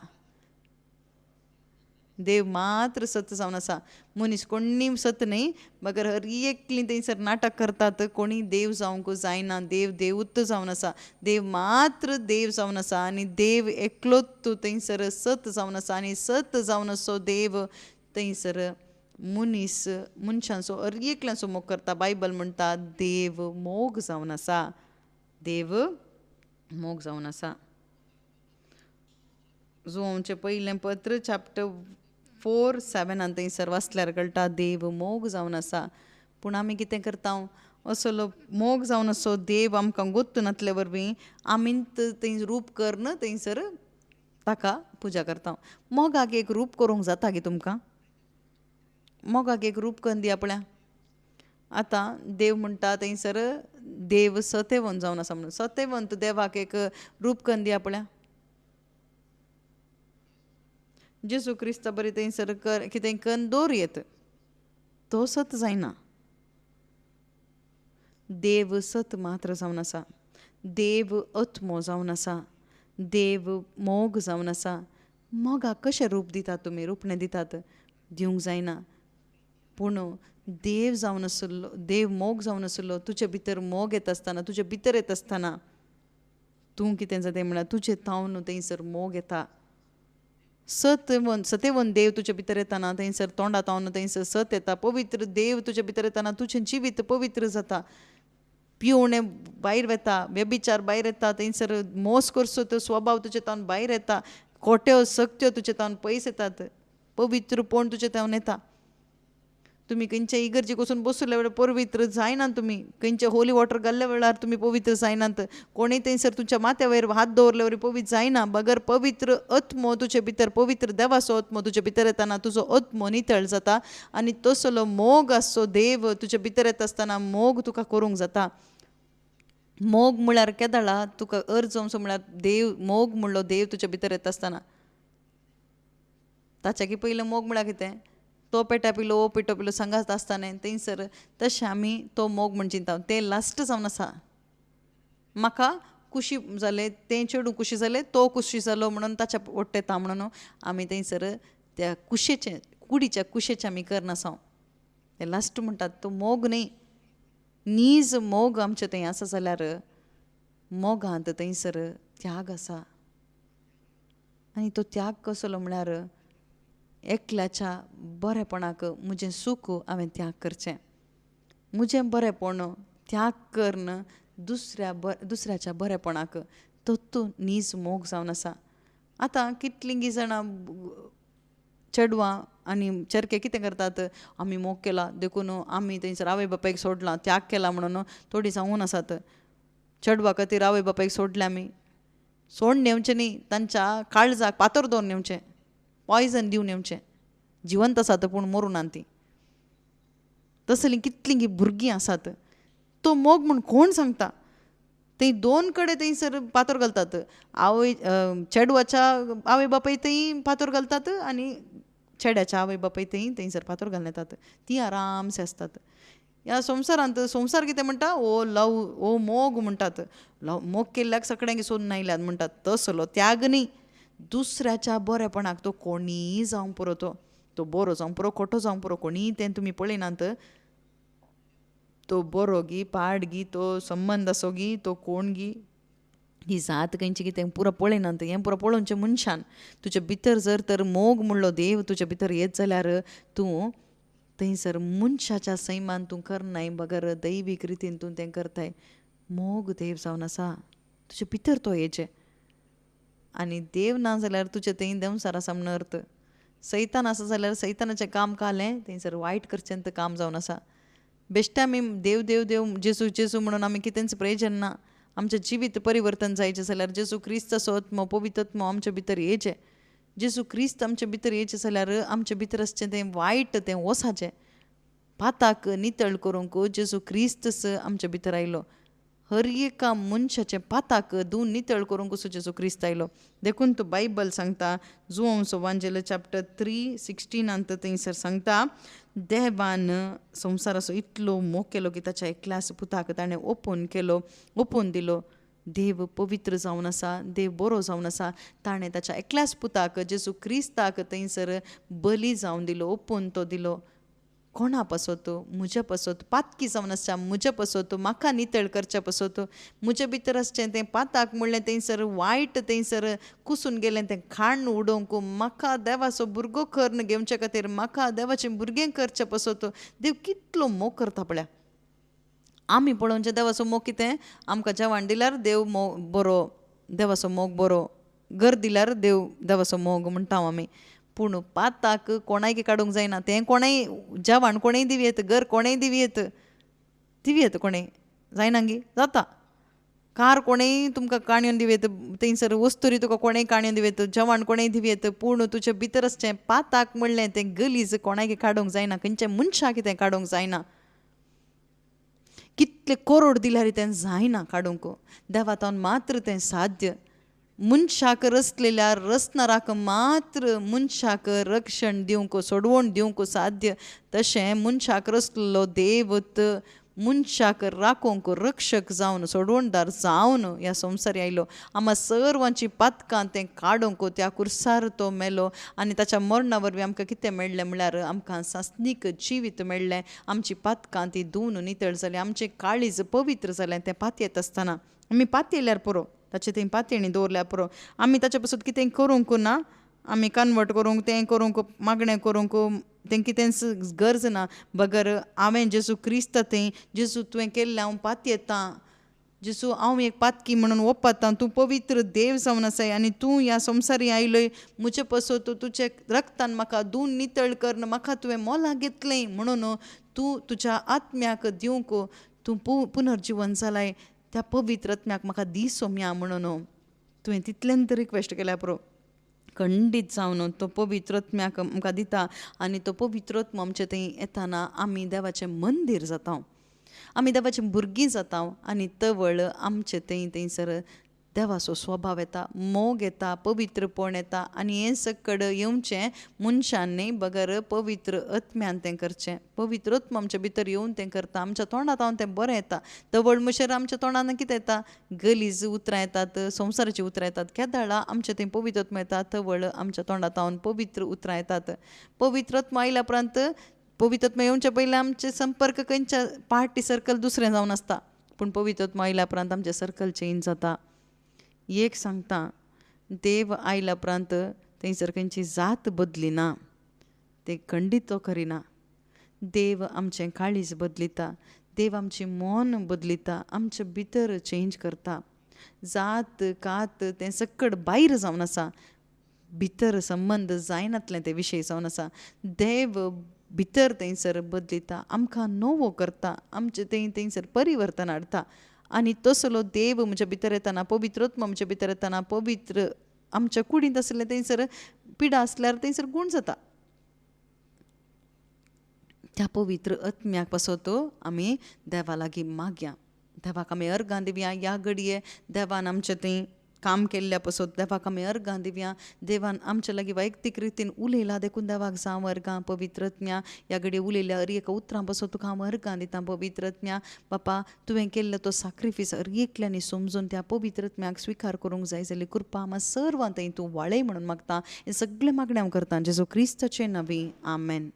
देव मात्र सत जावन आसा. मनीस कोणी सत न्ही, बगर हर एकलीं थंयसर नाटक करतात, कोणी देव जावंक जायना. देव देवूच जावन आसा. देव मात्र देव जावन आसा आनी देव एकलोच थंयसर सत जावन आसा. आनी सत जावन असो देव थंयसर मनशांचो हर एकल्यांचो मोग करता. बायबल म्हणटा देव मोग जावन आसा. देव मोग जावन आसा. जोंचे पयलें पत्र चॅप्टर 4:7 थंयसर वाचल्यार कळटा देव मोग जावन आसा. पूण आमी कितें करता, असलो मोग जावन असो देव आमकां गोत्त नासले वरवीं आमी थंय रूप करन थंयसर ताका पुजा करता. मोगाक एक रूप करूंक जाता गे तुमकां? मोगाक एक रूप करून दिया पळया. आतां देव म्हणटा थंयसर देव सतेवंत जावन आसा म्हणून, सतेवंत देवाक एक रूप करून दिया पळया. जेजू क्रिस्त बरी थंयसर कितें करून दवर येत, तो सत जायना. देव सत मात्र जावन आसा. देव आत्मो जावन आसा. देव मोग जावन आसा. मोगाक कशें रूप दितात तुमी? रूपणें दितात, दिवंक जायना. पूण देव जावन आसलो, देव मोग जावन आसलो, तुजे भितर मोग येता आसतना, तुजे भितर येता आसतना तूं कितें जाता म्हळ्यार तुजें तावन थंयसर मोग येता. सतेवन देव तुजे भितर येताना थंयसर तोंडात हांव थंयसर सत येता, पवित्र देव तुजे भितर येताना तुजें जिवीत पवित्र जाता. पिवणें भायर वता, व्यभिचार भायर येता, थंयसर मोस करचो तो स्वभाव तुजे तावन भायर येता, खोट्यो सक्त्यो तुजे तावन पयस येतात, पवित्रपण तुजे तावन येता. तुम्ही खंयच्या इगर्जेक वचून बसले वेळार पवित्र जायना, तुमी खंयचे होली वॉटर घाल्ल्या वेळार तुमी पवित्र जायनात. कोणीय थंयसर तुमच्या माथ्या वयर हात दवरले वरी पवित्र जायना. बगर पवित्र आत्मो तुजे भितर, पवित्र देवाचो आत्मो तुजे भितर येताना तुजो आत्मो नितळ जाता. आनी तसलो मोग आसचो देव तुजे भितर येता आसतना मोग तुका करूंक जाता. मोग म्हळ्यार केदाळा तुका अर्ज असो म्हळ्यार देव, मोग म्हणलो देव तुजे भितर येता आसतना. ताच्या पयलें मोग म्हळ्यार कितें, तो पेटा पिलो ओ पेटो पिलो सांगात आसताना थंयसर तशें आमी तो मोग म्हण चिंता. तें लास्ट जावन आसा. म्हाका खुशी जाले, तें चेडूं खुशी जालें, तो खुशी जालो म्हणून ताच्या वट्ट येता म्हणून आमी थंयसर त्या कुशेचें, कुडीच्या कुशेचें आमी करनासांव. तें लास्ट म्हणटात तो मोग न्ही, नीज मोग आमचें थंय आसा जाल्यार मोगांत थंयसर त्याग आसा. आनी तो त्याग कसलो म्हळ्यार एकल्याच्या बरेपणाक म्हजें सूख हांवें त्याग करचें. म्हजें बरेपण त्याग करन दुसऱ्याच्या बरेपणाक तो नीज मोग जावन आसा. आतां कितलीं जाणां चेडवां आनी चेडके कितें करतात, आमी मोग केला देखून आमी थंयसर आवय बापायक सोडलां, त्याग केला म्हणून थोडीं जावून आसात. चेडवा खातीर आवय बापायक सोडलें आमी, सोड नेवचें न्ही, तांच्या काळजाक पातोर दवरून नेवचें, पॉयजन दिवन नेवचें. जिवंत आसात पूण मरुनात तीं. तसलीं कितलीं भुरगीं आसात. तो मोग म्हूण कोण सांगता. थंय दोन कडेन थंयसर पातोर घालतात. आवय चेडवाच्या आवय बापाय थंय पातोर घालतात आनी चेड्याच्या आवय बापाय थंयसर पातोर घालून येतात. तीं आरामसे आसतात. ह्या संवसारांत संवसार कितें म्हणटा, ओ लव, ओ मोग म्हणटात. मोग केल्ल्याक सगळ्यांक सोदून आयल्यात म्हणटात. तसलो त्याग न्ही. दुसऱ्याच्या बरेपणाक तो कोणीय जावं पुरो, तो बरो जावं पुरो, खोटो जावं पुरो, कोणीय तें तुमी पळयनात. तो बरो गी, पाड गी, तो संबंद आसो गी, तो कोण गी, ही जात खंयची कितें पुरो पळयनात. हें पुरो पळोवचें मनशान. तुजे भितर जर तर मोग म्हणलो देव तुजे भितर येत जाल्यार तूं थंयसर मनशाच्या सैमान तूं करनाय, बगर दैवीक रितीन तूं तें करताय. मोग देव जावन आसा तुजे भितर, तो येचें. आनी देव ना जाल्यार तुजें थंय देंवसार आसा म्हण अर्थ. सैतान आसा जाल्यार सैतानाचें काम कालें थंयसर वायट करचें काम जावन आसा. बेश्टे आमी देव देव देव जेजू जेजू म्हणून आमी कितेंच प्रयोजन ना. आमचें जिवीत परिवर्तन जायचें जाल्यार जेजू क्रिस्ताचो आत्मो, पवित्र आत्मो आमचे भितर येचें. जेजू क्रिस्त आमचे भितर येचें जाल्यार आमचे भितर आसचें तें वायट तें वसाचें. पाताक नितळ करूंक जेजू क्रिस्तस आमचे भितर आयलो. हर एका मनशाचें पाताक धुवन नितळ करूंक असो जेजू क्रिस्त आयलो. देखून तो बायबल सांगता, जुवोंचो वांजेल चॅप्टर 3:16 थंयसर सांगता, देवान संवसाराचो इतलो मोग केलो की ताच्या एकल्याच पुताक ताणें ओपून दिलो. देव पवित्र जावन आसा, देव बरो जावन आसा. ताणें ताच्या एकल्याच पुताक जेजू क्रिस्ताक थंयसर बली जावन दिलो, ओपून तो दिलो. कोणा पासत, म्हज्या पासत, पातकी जावन आसच्या म्हज्या पासत, म्हाका नितळ करच्या पासत. म्हजे भितर आसचें तें पाताक म्हणलें थंयसर वायट थंयसर कुसून गेलें तें खाण उडोवंक, म्हाका देवाचो भुरगो करून घेवचे खातीर, म्हाका देवाचें भुरगें करचें पासत. देव कितलो मोग करता पळय. आमी पळोवचें देवाचो मोग कितें, आमकां जेवण दिल्यार देव मोग बरो, देवाचो मोग बरो. घर दिल्यार देवाचो मोग म्हणटा आमी. पूण पाताक कोणायक काडूंक जायना. तें कोणेय जेवण कोणेय दिवयेत, घर कोणेय दिवयेत कोणेय जायना गी, जाता. कार कोणेय तुमकां काणयोन दिवयेत, थंयसर वस्तुरी तुका कोणेय काणयोन दिवयेत, जेवण कोणेय दिवयेत. पूण तुजे भितर आसचें पाताक म्हणलें तें गलीज कोणायक काडूंक जायना, खंयचें मनशाक तें काडूंक जायना. कितले करोड दिल्यार तें जायना काडूंक. देवातावन मात्र तें साध्य. मनशाक रचलेल्या रचणाराक मात्र मनशाक रक्षण दिवंक, सोडवण दिवंक साध्य. तशें मनशाक रचलेलो देवत मनशाक राखोंक रक्षक जावन, सोडवणदार जावन ह्या संवसारी आयलो. आम्हा सर्वांची पातकां तें काडूंक त्या कुर्सार तो मेलो. आनी ताच्या मरणा वरवीं आमकां कितें मेळ्ळें म्हळ्यार आमकां सासनीक जिवीत मेळ्ळें. आमची पातकां ती धुवन नितळ जालीं, आमचें काळीज पवित्र जालें. तें पातयेत आसतना आमी पातयल्यार पुरो, ताचे थंय पातयणी दवरल्यार पुरो. आमी ताचे पासून कितें करूंक ना, आमी कन्वर्ट करूंक तें करूंक मागणें करूंक तें कितेंच गरज ना. बगर हांवें जेजू क्रिस्त तें जेजू तुवें केल्लें हांव पात येतां. जेजू हांव एक पातकी म्हणून ओंपतां. तूं पवित्र देव जावन आसाय आनी तूं ह्या संवसारी आयलय म्हजे पसत तुजें रक्तान म्हाका धुवन नितळ कर. म्हाका तुवें मोला घेतलें म्हणून तूं तुज्या आत्म्याक दिवंक तूं पुनर्जीवन जालाय. त्या पवित्र आत्म्याक म्हाका दी सोम्या म्हणून तुवें तितल्यान तरी रिक्वेस्ट केल्या पुरो. खंडीत जावन तो पवित्र आत्म्याक आमकां दिता आनी तो पवित्र आत्मो आमचे थंय येताना आमी देवाचें मंदीर जाता. आमी देवाचीं भुरगीं जाता आनी तवळ आमचे थंयसर देवाचो स्वभाव येता, मोग येता, पवित्रपण येता आनी हें सकड येवचें मनशान न्ही बगर पवित्र आत्म्यान तें करचें. पवित्र आत्मो आमच्या भितर येवन तें करता. आमच्या तोंडांत हांव तें बरें येता. तवळ म्हणसर आमच्या तोंडान कितें येता? गलीज उतरां येतात, संवसाराची उतरां येतात. केदाळा आमचे थंय पवित्र आत्मो येता. तवळ आमच्या तोंडांत हांव पवित्र उतरां येतात. पवित्र आत्मो आयल्या उपरांत पवित्र आत्मा येवचे पयलीं आमचे संपर्क खंयच्या पार्टी सर्कल दुसरें जावन आसता. पूण पवित्र आत्मा आयल्या उपरांत आमचें सर्कल चेंज जाता. एक सांगता, देव आयल्या उपरांत थंयसर खंयची जात बदली ना. ते खंडीत तो करिना. देव आमचें काळीज बदलिता. देव आमची मन बदलिता. आमचे भितर चेंज करता. जात कात तें सकड भायर जावन आसा. भितर संबंध जायनातलें ते विशय जावन आसा. देव भितर थंयसर बदलिता. आमकां नवो करता. आमचे थंयसर परिवर्तन हाडटा. आनी तसलो देव म्हज्या भितर येताना, पवित्र आत्मा म्हज्या भितर येताना, पवित्र आमच्या कुडींत आसलें थंयसर पिडा आसल्यार थंयसर गूण जाता. त्या पवित्र आत्म्याक पासत आमी देवा लागीं मागया. देवाक आमी अर्गां दिवया. ह्या घडये देवान आमचें थंय काम केल्ल्या पासत देवाक आमी अर्गां दिवया. देवान आमचे लागीं वैयक्तीक रितीन उलयलां देखून देवाक जावं अर्गां. पवित्र आत्म्या ह्या घडये उलयल्या हर एका उतरां पासत तुका हांव अर्गां दितां. पवित्र आत्म्या बापा तुवें केल्लो तो सॅक्रिफीस हर एकल्यांनी समजून त्या पवित्र आत्म्याक स्विकार करूंक जाय जाल्यार कृपा आमा सर्वां थंय तूं वाळय म्हणून मागता. हे सगळे मागणे हांव करतां जेजू क्रिस्ताचे नवी. आमेन.